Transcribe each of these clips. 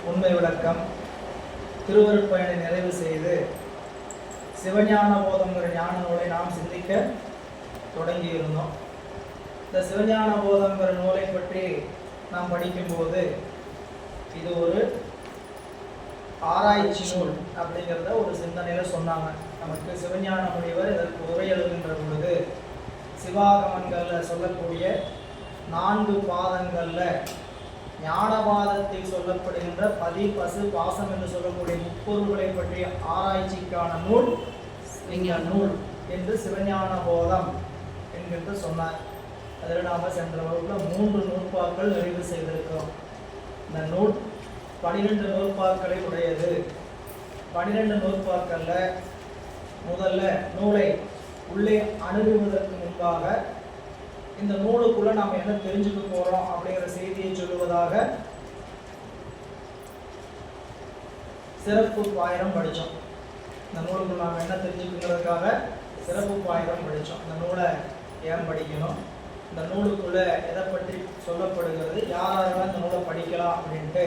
உண்மை விளக்கம் திருவருட்பயனை நிறைவு செய்து சிவஞான போதங்கிற ஞான நூலை நாம் சிந்திக்க தொடங்கியிருந்தோம். இந்த சிவஞான போதங்கிற நூலை பற்றி நாம் படிக்கும்போது இது ஒரு ஆராய்ச்சி நூல் அப்படிங்கிறத ஒரு சிந்தனையில் சொன்னாங்க. நமக்கு சிவஞான முனிவர் இதற்கு உரை எழுதுகின்ற பொழுது சிவாகமங்களில் சொல்லக்கூடிய 4 பாதங்களில் ஞானவாதத்தில் சொல்லப்படுகின்ற பதி பசு பாசம் என்று சொல்லக்கூடிய முப்பொருள்களை பற்றிய ஆராய்ச்சிக்கான நூல் விஞ்ஞான நூல் என்று சிவஞான போதம் என்கின்ற சொன்னார். அதில் நாம் சென்ற வகுப்பில் 3 நூற்பாக்கள் நிறைவு செய்திருக்கிறோம். இந்த நூல் 12 நூற்பாக்களை உடையது. 12 நூற்பாக்களில் முதல்ல நூலை உள்ளே அணுகுவதற்கு முன்பாக இந்த நூலுக்குள்ள நாம் என்ன தெரிஞ்சுக்க போறோம் அப்படிங்கிற செய்தியை சொல்லுவதாக சிறப்பு பாயிரம் படித்தோம். இந்த நூலுக்குள்ள நாம் என்ன தெரிஞ்சுக்கிறதுக்காக சிறப்பு பாயிரம் படித்தோம். இந்த நூலை ஏன் படிக்கணும், இந்த நூலுக்குள்ள எதை பற்றி சொல்லப்படுகிறது, யாரெல்லாம் இந்த நூலை படிக்கலாம் அப்படின்ட்டு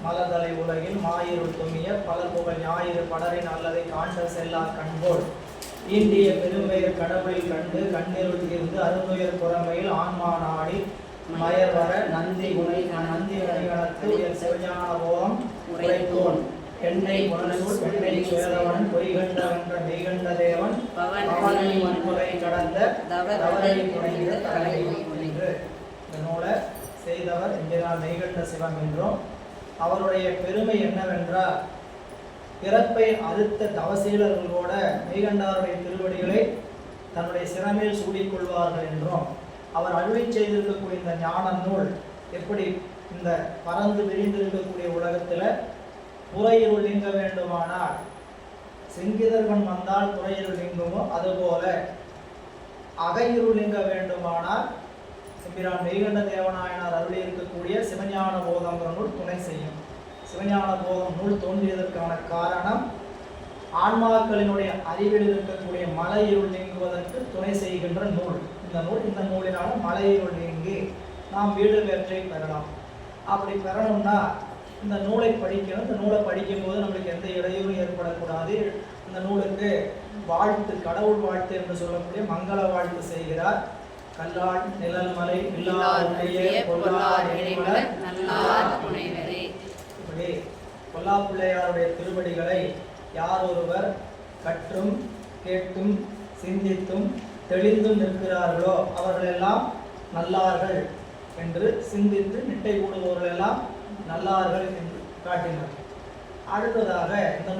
மலதலை உலகில் மாயிருள் துமிய பல புகழ் ஞாயிறு படரின் அல்லதை காண்ட செல்லா கண்போல் ஈண்டிய பெரும்பெயர் கடவுளில் கண்டு கண்ணீருள் இருந்து அருந்துயர் புறமையில் ஆன்மா நாடி மயர் வர நந்தி உணைகணத்து உயர் சிவஞான போதம் உரைத்தோன் எண்ணெய் புனசூல் பெண்ணை சுயரவன் பொய்கண்ட என்ற மெய்கண்ட தேவன் பவனை மண்முறை கடந்த தவறை புனைந்த தலை என்று இந்த நூலை செய்தவர் என்கிறார் மெய்கண்ட சிவம் என்றும். அவருடைய பெருமை என்னவென்றால் பிறப்பை அறுத்த தவசீலர்களோட மெய்கண்டாருடைய திருவடிகளை தன்னுடைய சிரமேல் சூடிக்கொள்வார்கள் என்றும், அவர் அருளை செய்திருக்கக்கூடிய இந்த ஞான நூல் எப்படி இந்த பறந்து விரிந்திருக்கக்கூடிய உலகத்தில் புறையிருள் நீங்க வேண்டுமானால் செங்கிதர்கன் வந்தால் புறையிருள் நீங்குமோ அதுபோல அகையிருள் நீங்க வேண்டுமானால் எம்பிரான் மெய்கண்ட தேவநாயனார் அருளி இருக்கக்கூடிய சிவஞான போதங்கிற நூல் துணை செய்யும். சிவஞான போதம் நூல் தோன்றியதற்கான காரணம் ஆன்மாக்களினுடைய அறிவில் இருக்கக்கூடிய மலையிருள் நீங்குவதற்கு துணை செய்கின்ற நூல் இந்த நூலினால மலையிருள் நீங்கி நாம் வீடு வெற்றி பெறலாம். அப்படி பெறணும்னா இந்த நூலை படிக்கணும். இந்த நூலை படிக்கும்போது நம்மளுக்கு எந்த இடையூறும் ஏற்படக்கூடாது. இந்த நூலுக்கு வாழ்த்து, கடவுள் வாழ்த்து என்று சொல்லக்கூடிய மங்கள வாழ்த்து செய்கிறார். கல்லால் நிழல் மலை இப்படி பொல்லா பிள்ளையாருடைய திருவடிகளை யார் ஒருவர் கற்றும் கேட்டும் சிந்தித்தும் தெளிந்தும் நிற்கிறார்களோ அவர்களெல்லாம் நல்லார்கள் என்று சிந்தித்து நிட்டை கூடுபவர்கள் எல்லாம் நல்லார்கள் என்று காட்டினார். அடுத்ததாக இந்த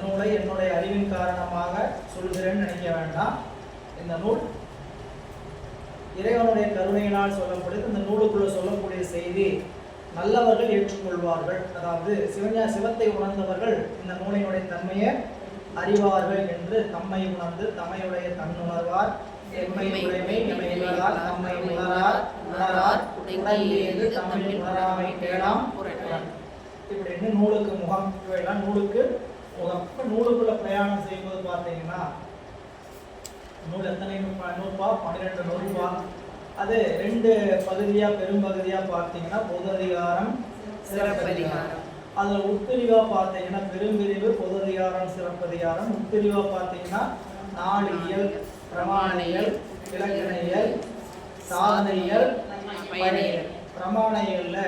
நூலை என்னுடைய அறிவின் காரணமாக சொல்கிறேன்னு நினைக்க வேண்டாம். இந்த நூல் இறைவனுடைய கருணையினால் சொல்லப்படுது. இந்த நூலுக்குள்ள சொல்லக்கூடிய செய்தி நல்லவர்கள் ஏற்றுக்கொள்வார்கள். அதாவது சிவத்தை உணர்ந்தவர்கள் இந்த நூலினுடைய தன்மையை அறிவார்கள் என்று தம்மை உணர்ந்து தம்மையுடைய தன்னுணர்வார் எம்மை உடைமை எம்மை உணரார் தம்மை உணரார் உடலிலிருந்து தம்மை உணராமை கேளாம் இப்படின்னு நூலுக்கு முகம், இவையெல்லாம் நூலுக்கு முகம். இப்போ நூலுக்குள்ள பிரயாணம் செய்யும்போது பார்த்தீங்கன்னா நூல் எத்தனை நூற்பா? 12 நூற்பா. அது 2 பகுதியாக பெரும்பகுதியாக பார்த்தீங்கன்னா பொது அதிகாரம் சிறப்பதிகாரம். அதில் உட்பிரிவாக பார்த்தீங்கன்னா பெரும்பிரிவு பொது அதிகாரம் சிறப்பதிகாரம். உட்பிரிவாக பார்த்தீங்கன்னா 4 இயல், பிரமாணியல், இலக்கணியல், சாதனையல், பயனியல். பிரமாணியல்ல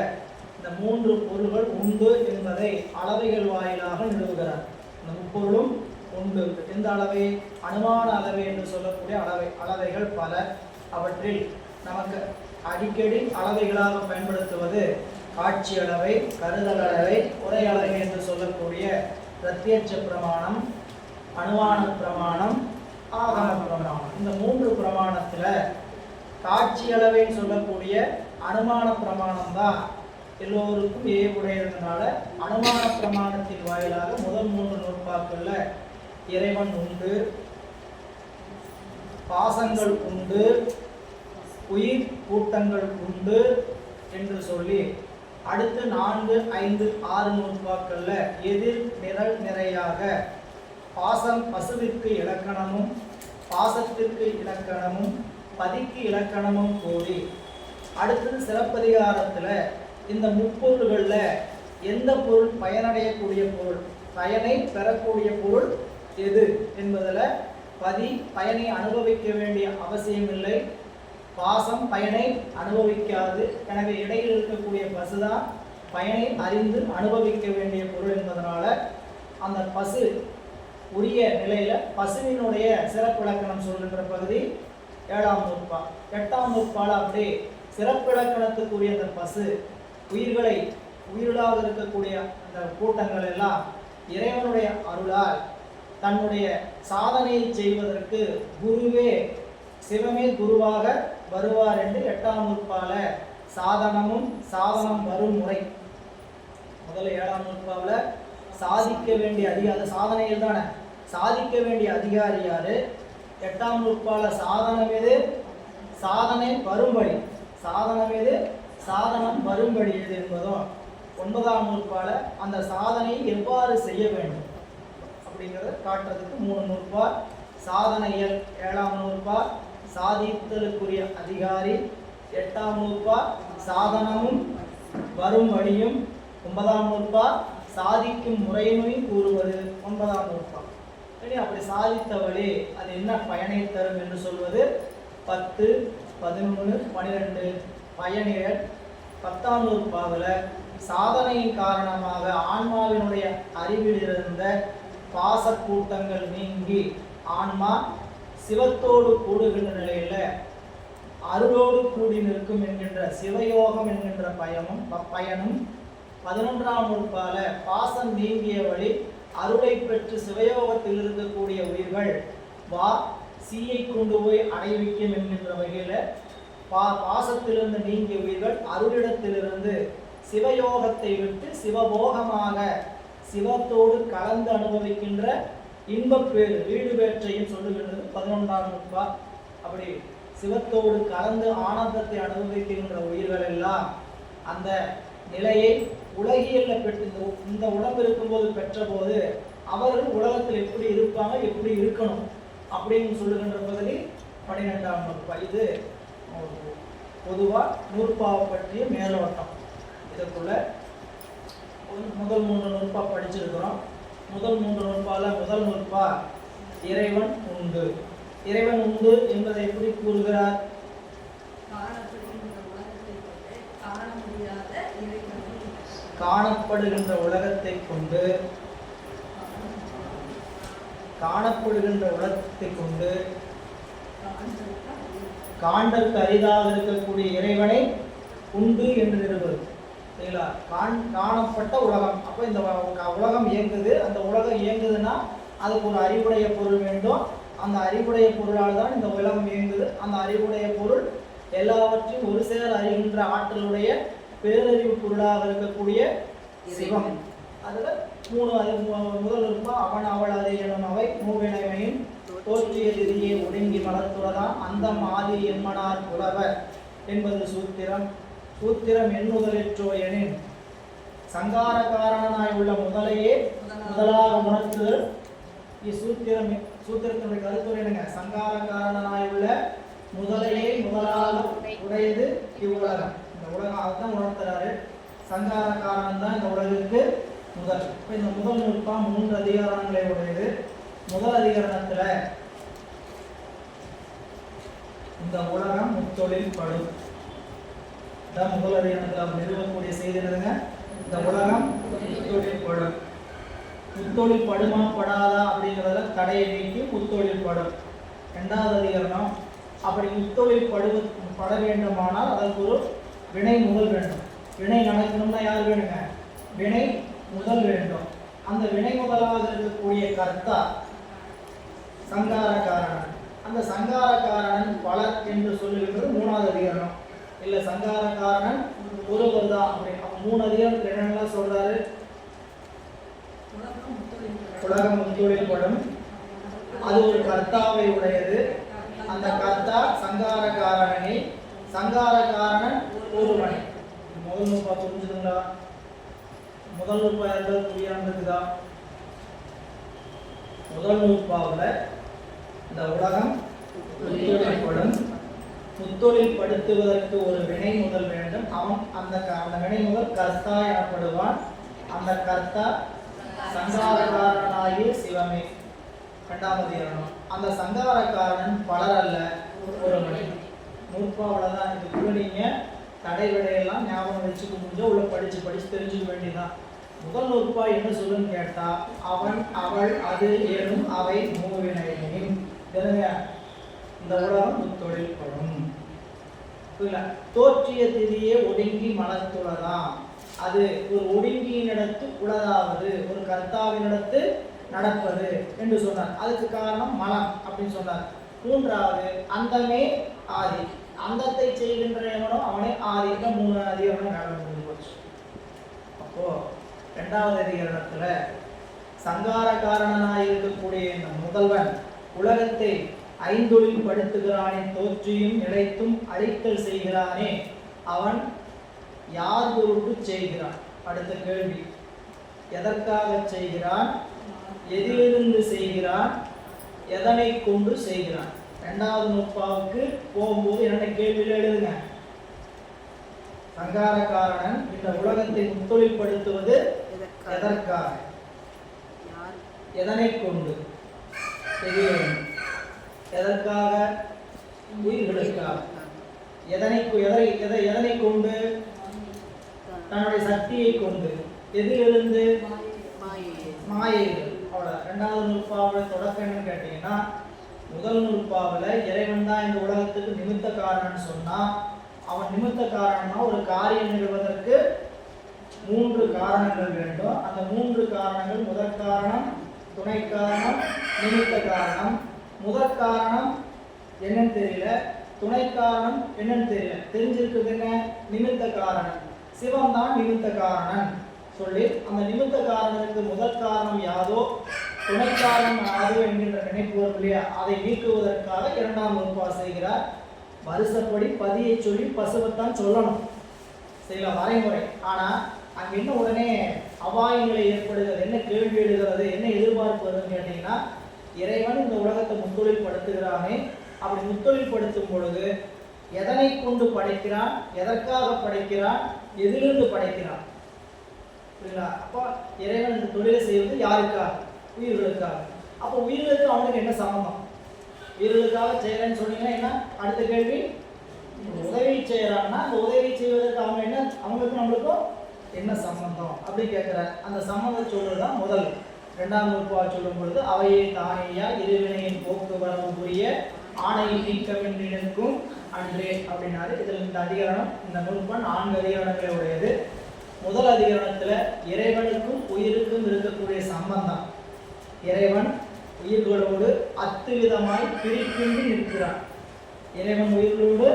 இந்த 3 பொருள்கள் உண்டு என்பதை அளவைகள் வாயிலாக நிறுவுகிறார். இந்த முப்பொருளும் உண்டு. எந்த அளவை? அனுமான அளவை என்று சொல்லக்கூடிய அளவைகள் பல. அவற்றில் நமக்கு அடிக்கடி அளவைகளாக பயன்படுத்துவது காட்சி அளவை, கருதல் அளவை, உரை அளவை என்று சொல்லக்கூடிய பிரத்யட்ச பிரமாணம், அனுமான பிரமாணம், ஆகம பிரமாணம். இந்த 3 பிரமாணத்தில் காட்சி அளவைன்னு சொல்லக்கூடிய அனுமான பிரமாணம் தான் எல்லோருக்கும் ஏற்புடையதுனால அனுமான பிரமாணத்தின் வாயிலாக முதல் 3 நூற்பாக்கள்ல இறைவன் உண்டு, பாசங்கள் உண்டு, உயிர் கூட்டங்கள் உண்டு என்று சொல்லி அடுத்த 4, 5, 6 நூற்பாக்கள்ல எதிர் நிரல் நிறையாக பாசம் பசுவிற்கு இலக்கணமும் பாசத்திற்கு இலக்கணமும் பதிக்கு இலக்கணமும் கூறி அடுத்தது சிறப்பதிகாரத்தில் இந்த முப்பொருள்களில் எந்த பொருள் பயனடையக்கூடிய பொருள், பயனை பெறக்கூடிய பொருள் எது என்பதில் பதி பயனை அனுபவிக்க வேண்டிய அவசியம் இல்லை, பாசம் பயனை அனுபவிக்காது. எனவே இடையில் இருக்கக்கூடிய பசுதான் பயனை அறிந்து அனுபவிக்க வேண்டிய பொருள் என்பதனால அந்த பசு உரிய நிலையில பசுவினுடைய சிறப்பிலக்கணம் சொல்கின்ற பகுதி 7ஆம் நூற்பா. 8ஆம் நூற்பால அப்படி சிறப்பிலக்கணத்துக்குரிய அந்த பசு உயிர்களாக இருக்கக்கூடிய அந்த கூட்டங்கள் எல்லாம் இறைவனுடைய அருளால் தன்னுடைய சாதனையை செய்வதற்கு சிவமே குருவாக வருவார் என்று 8ஆம் நூற்பால சாதனம் வரும் முறை. முதல்ல 7ஆம் நூற்பாவில் சாதிக்க வேண்டிய அதிகாரி சாதனையில் தானே சாதிக்க வேண்டிய அதிகாரி யாரு, 8ஆம் நூற்பால சாதனம் எது, சாதனை வரும்படி சாதனம் வரும்படி எது என்பதும் 9ஆம் நூற்பால அந்த சாதனை எவ்வாறு செய்ய வேண்டும் அப்படிங்கிறத காட்டுறதுக்கு 3 நூற்பா. சாதனையல் 7ஆம் நூற்பா, சாதித்தலுக்குரிய அதிகாரி 8ஆம் நூற்பா, சாதனமும் வரும்படியும் 9ஆம் நூற்பா, சாதிக்கும் முறைமையும் கூறுவது 9ஆம் நூற்பா. சரி, அப்படி சாதித்த வழி அது என்ன பயனை தரும் என்று சொல்வது 10, 11, 12 பயனியல். 10ஆம் நூற்பாவில் சாதனையின் காரணமாக ஆன்மாவினுடைய அறிவில் இருந்த பாசக்கூட்டங்கள் நீங்கி ஆன்மா சிவத்தோடு கூடுகின்ற நிலையில அருளோடு கூடி நிற்கும் என்கின்ற சிவயோகம் என்கின்ற பயனும் 11ஆம் நூற்பால பாசம் நீங்கிய வழி அருளை பெற்று சிவயோகத்தில் இருக்கக்கூடிய உயிர்கள் சீயை கொண்டு போய் அடைவிக்கும் என்கின்ற வகையில பாசத்திலிருந்து நீங்கிய உயிர்கள் அருளிடத்திலிருந்து சிவயோகத்தை விட்டு சிவபோகமாக சிவத்தோடு கலந்து அனுபவிக்கின்ற இன்பப்பேறு வீடு பேற்றையும் சொல்லுகின்றது 11ஆம் நூற்பா. அப்படி சிவத்தோடு கலந்து ஆனந்தத்தை அனுபவிக்கின்ற உயிர்கள் எல்லாம் அந்த நிலையை உலகியல்ல பெற்று இந்த உடம்பு இருக்கும்போது பெற்ற போது அவர்கள் உலகத்தில் எப்படி இருப்பாங்க, எப்படி இருக்கணும் அப்படின்னு சொல்லுகின்ற பகுதி 12ஆம் நூற்பா. இது பொதுவா நூற்பாவை பற்றிய மேலோட்டம். இதற்குள்ள முதல் 3 நூற்பா படிச்சிருக்கிறோம். முதல் 3 நூற்பால முதல் நூற்பா இறைவன் உண்டு. இறைவன் உண்டு என்பதை எப்படி கூறுகிறார்? காணப்படுகின்ற உலகத்தை கொண்டு காண்டற்கு அரிதாக இருக்கக்கூடிய இறைவனை உண்டு என்று நிறுவது. சரிங்களா? காணப்பட்ட உலகம். அப்போ இந்த உலகம் இயங்குது. அந்த உலகம் இயங்குதுன்னா அதுக்கு ஒரு அறிவுடைய பொருள் வேண்டும். அந்த அறிவுடைய பொருளால் தான் இந்த உலகம் இயங்குது. அந்த அறிவுடைய பொருள் எல்லாவற்றையும் ஒரு சேர அறிகின்ற ஆற்றலுடைய பேரறிவு பொருளாக இருக்கக்கூடிய சிவம். அதுல 3 முதல் இருப்பா அவன் அவள் அதை எனும் அவை மூவினைமையும் தோற்றிய திதியை ஒடுங்கி மலர்த்துவதான் அந்த ஆதி என்மனார் புலவர் என்பது சூத்திரம் எண்ணுதலிற்றோ எனின் சங்கார காரணனாய் உள்ள முதலையே முதலாக உணர்த்துதல். சூத்திரத்தினுடைய கருத்துரை என்னங்க? சங்கார காரணனாய் உள்ள முதலையே முதலாக உடையது இவ்வுலகம். இந்த உலகம் அதுதான் உணர்த்துறாரு. சங்கார காரணம் தான் இந்த உலகிற்கு முதல். இப்போ இந்த முதல் நூற்பா 3 அதிகாரங்களை உடையது. முதல் அதிகாரத்துல இந்த உலகம் முத்தொழில் படும். முதல் அதிகாரத்தில் அவர் நிறுவக்கூடிய செய்தி என்னதுங்க? இந்த உலகம் முத்தொழில் படும். முத்தொழில் படுமா படாதா அப்படிங்கிறதுல தடையை நீக்கி முத்தொழில் படும். 2வது அதிகாரம் அப்படி முத்தொழில் பட வேண்டுமானால் அதற்கு ஒரு வினை முதல் வேண்டும். வினை நடக்கணும்னா யார் வேணுங்க? வினை முதல் வேண்டும். அந்த வினை முதலாக இருக்கக்கூடிய கர்த்தா சங்கார காரணன். அந்த சங்கார காரணன் பலர் என்று சொல்லுகின்றது 3வது அதிகாரம். இல்லை சங்கார காரணன் ஒருவர் தான். அப்படி 3 அதிகாரத்தில் என்னென்னலாம் சொல்றாரு? உலகம் முத்தொழில் படும். அது ஒரு கர்த்தாவை உடையது. அந்த கர்த்தா சங்கார காரணனை, சங்கார காரணன் ஒருவனை. முதல் நூற்பா புரிஞ்சுதுங்களா? முதல் நூற்பா யாருக்காவது புரியாம இருக்குதா? முதல் நூற்பாவில் இந்த உலகம் முத்தொழில் படும். முத்தொழில் படுத்துவதற்கு ஒரு வினை முதல் வேண்டும். அவன் அந்த வினை முதல் கர்த்தா எனப்படுவான். அந்த கர்த்தா சங்காரக்காரனாகிய சிவமே. இரண்டாவது அதிகரணம். அந்த சங்காரக்காரன் பலர் அல்ல, ஒருவன். நூற்பாவில் தான் இதுக்குள்ள நீங்க தடை விடையெல்லாம் ஞாபகம் வச்சுக்க முடிஞ்ச உள்ள படிச்சு தெரிஞ்சுக்க வேண்டியதான். முதல் நூற்பா என்ன சொல்லுன்னு கேட்டா, அவன் அவள் அது ஏனும் அவை மூவினையும். இந்த உலகம் முத்தொழில் படும். தோற்றிய திதியே ஒடுங்கி மலத்துள்ளதாம். அது ஒரு ஒடுங்கியினிடத்து உளதாவது, ஒரு கர்த்தாவினிடத்து நடப்பது என்று சொன்னார். அதுக்கு காரணம் மலம் அப்படின்னு சொன்னார். மூன்றாவது அந்தமே ஆதி, அந்தத்தை செய்கின்ற எவனோ அவனே ஆதி. 3 அதிகரணம் வேலை முடிஞ்சு போச்சு. அப்போ 2வது அதிகரணத்துல சங்காரகாரனாய் இருக்கக்கூடிய இந்த முதல்வன் உலகத்தை ஐந்தொழில் படுத்துகிறானே, தோற்றியும் நிலைத்தும் அழித்தல் செய்கிறானே, அவன் யார் பொருட்டு செய்கிறான்? அடுத்த கேள்வி, எதற்காக செய்கிறான், எதிலிருந்து செய்கிறான், எதனை கொண்டு செய்கிறான்? 2வது நூற்பாவுக்கு போகும்போது என்ன கேள்வியில் எழுதுங்க. சங்காரக்காரன் இந்த உலகத்தை முத்தொழில்படுத்துவது எதற்காக, எதனை கொண்டு, எதற்காக? உயிர்களுக்காக. எதனை கொண்டு? தன்னுடைய சக்தியை கொண்டு. எதிலிருந்து? மாயைகள். அவ்வளோ. 2வது நூற்பாவோட தொடக்கம் என்னன்னு கேட்டீங்கன்னா, முதல் நூற்பாவில் இறைவன் தான் இந்த உலகத்துக்கு நிமித்த காரணம்னு சொன்னா, அவன் நிமித்த காரணம்னா ஒரு காரியம் நிகழ்வதற்கு 3 காரணங்கள் வேண்டும். அந்த 3 காரணங்கள் முதற் காரணம், துணை காரணம், நிமித்த காரணம். முதற் காரணம் என்னன்னு தெரியல, துணை காரணம் என்னன்னு தெரியல. தெரிஞ்சிருக்குது என்ன? நிமித்த காரணம். சிவம் தான் நிமித்த காரணம் சொல்லி அந்த நிமித்த காரணத்துக்கு முதற் காரணம் யாதோ துணை காரணம் யாதோ என்கின்ற நினைப்பு வரும் இல்லையா, அதை நீக்குவதற்காக 2ஆம் நூற்பா செய்கிறார். வருஷப்படி பதியை சொல்லி பசுவைத்தான் சொல்லணும், சில வரைமுறை. ஆனா அங்க என்ன உடனே அபாயங்களை ஏற்படுகிறது, என்ன கேள்வி எழுகிறது, என்ன எதிர்பார்ப்பு வருதுன்னு கேட்டீங்கன்னா, இறைவன் இந்த உலகத்தை முத்தொழில் படுத்துகிறானே, அப்படி முத்தொழில் படுத்தும் பொழுது எதனை கொண்டு படைக்கிறான், எதற்காக படைக்கிறான், எதிலிருந்து படைக்கிறான்? புரியுங்களா? அப்போ இறைவன் இந்த தொழிலை செய்வது யாருக்காக? உயிர்களுக்காக. அப்போ உயிர்களுக்கு அவனுக்கு என்ன சம்பந்தம்? உயிர்களுக்காக செய்யறேன்னு சொன்னீங்கன்னா என்ன? அடுத்த கேள்வி, உதவி செய்யறாங்கன்னா அந்த உதவி செய்வதற்கு அவங்க என்ன, அவங்களுக்கும் நம்மளுக்கும் என்ன சம்பந்தம் அப்படி கேட்கிற அந்த சம்பந்தம் சொல்றதுதான் முதல். 2ஆம் நூற்பா சொல்லும் பொழுது அவையை தானேயா இருவினையின் போக்குவரவு புரிய ஆணையை நீக்கமின்றி நிற்கும் அன்றே அப்படின்னாரு. இதில் இந்த அதிகரணம், இந்த நூற்பா 4 அதிகரணங்களை உடையது. முதல் அதிகரணத்துல இறைவனுக்கும் உயிருக்கும் இருக்கக்கூடிய சம்பந்தம், இறைவன் உயிர்களோடு அத்துவிதமாய் பிரிப்பின்றி நிற்கிறான். இறைவன் உயிர்களோடு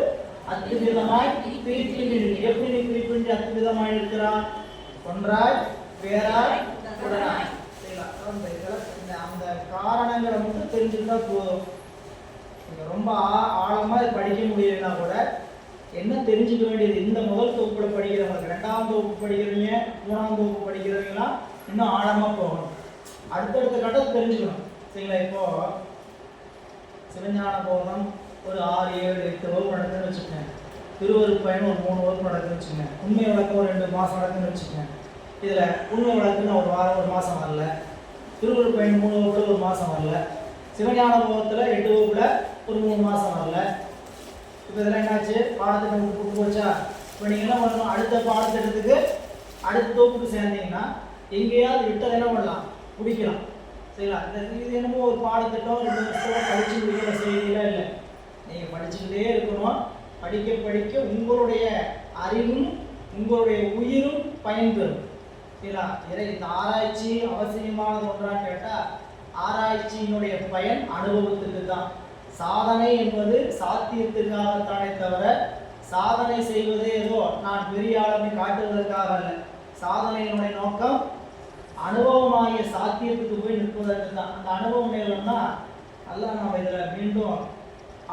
அத்துவிதமாய் பிரிப்பின்றி, எப்படி நீ பிரிப்பின்றி அத்துவிதமாய் இருக்கிறான்? ஒன்றாய் வேறாய் உடனாய். அந்த காரணங்களை மட்டும் தெரிஞ்சுக்கிட்டா போதும். ரொம்ப ஆழமா படிக்க முடியலன்னா கூட என்ன தெரிஞ்சுக்க வேண்டியது, இந்த முதல் தொகுப்புல படிக்கிறவங்களுக்கு, 2ஆம் தொகுப்பு படிக்கிறவங்க, 3ஆம் தொகுப்பு படிக்கிறவங்கலாம் இன்னும் ஆழமா போகணும். அடுத்தடுத்த கட்டத்தை தெரிஞ்சுக்கணும். சரிங்களா? இப்போ சிவஞான போதம் ஒரு 6, 7, 8 வகுப்பு நடக்குதுன்னு வச்சுக்கேன். திருவருட்பயன் ஒரு 3 வகுப்பு நடக்குதுன்னு வச்சுக்கேன். உண்மை விளக்கம் ஒரு 2 மாதம் நடக்குதுன்னு வச்சுக்கேன். இதுல உண்மை விளக்குன்னு ஒரு வாரம், 1 மாதம் வரல. திருவருட்பயன் 3 வகுப்புல 1 மாதம் வரல. சிவஞான போதத்துல 8 வகுப்புல ஒரு 3 மாதம் வரல. இப்போ இதெல்லாம் என்னாச்சு? பாடத்திட்டம் விட்டு போச்சா? இப்போ நீங்கள் என்ன பண்ணணும், அடுத்த பாடத்திட்டத்துக்கு அடுத்த தொகுப்புக்கு சேர்ந்தீங்கன்னா எங்கேயாவது விட்டதை என்ன பண்ணலாம், பிடிக்கலாம். சரிங்களா? இது என்னமோ ஒரு பாடத்திட்டம் 2 வருஷத்தோட படித்து முடிக்கிற செய்தியெல்லாம் இல்லை. நீங்கள் படிச்சுக்கிட்டே இருக்கணும். படிக்க படிக்க உங்களுடைய அறிவும் உங்களுடைய உயிரும் பயன்பெறும். சரிங்களா? இந்த ஆராய்ச்சி அவசியமானது ஒன்றான்னு கேட்டால், ஆராய்ச்சியினுடைய பயன் அனுபவத்துக்கு தான். சாதனை என்பது சாத்தியத்துக்காகத்தானே தவிர, சாதனை செய்வதே ஏதோ நான் பெரிய ஆளுமை காட்டுவதற்காக அல்ல. சாதனையினுடைய நோக்கம் அனுபவமாகிய சாத்தியத்துக்கு போய் நிற்பதற்கு தான். அந்த அனுபவம் நேரம்னா நல்லா நம்ம இதில் மீண்டும்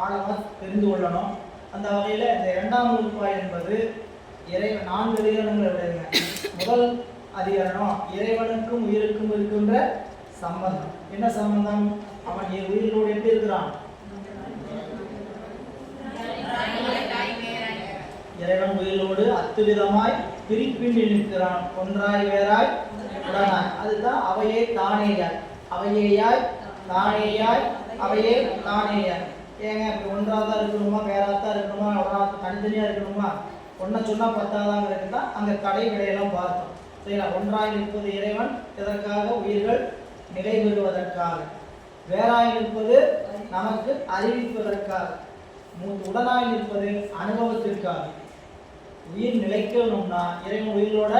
ஆழமாக தெரிந்து கொள்ளணும். அந்த வகையில் இந்த 2ஆம் நூற்பா என்பது இறைவன் 4 அதிகாரங்களை விடுங்க. முதல் அதிகாரம் இறைவனுக்கும் உயிருக்கும் இருக்கின்ற சம்பந்தம். என்ன சம்பந்தம்? அவன் உயிரோடு எப்படி இருக்கிறான்? இறைவன் உயிரோடு அத்துவிதமாய் பிரிப்பின்றி நிற்கிறான். ஒன்றாய் வேறாய் உடனாய். அதுதான் அவையே தானேயாய். அவையேயாய் தானேயாய் அவையே தானேயாய். ஏங்க இப்படி ஒன்றாதான் இருக்கணுமா, வேறாத்தான் இருக்கணுமா, உடனா தனித்தனியா இருக்கணுமா? ஒன்றை சொன்னா பத்தாதாங்கிறது தான் அந்த கடை விடையெல்லாம் பார்த்தோம். சரிங்களா? ஒன்றாய் நிற்பது இறைவன் எதற்காக? உயிர்கள் நிலை பெறுவதற்காக. வேறாய் நிற்பது நமக்கு அறிவிப்பதற்காக. உடனாய் நிற்பது அனுபவத்திற்காக. உயிர் நிலைக்கணும்னா இறைவன் உயிரோட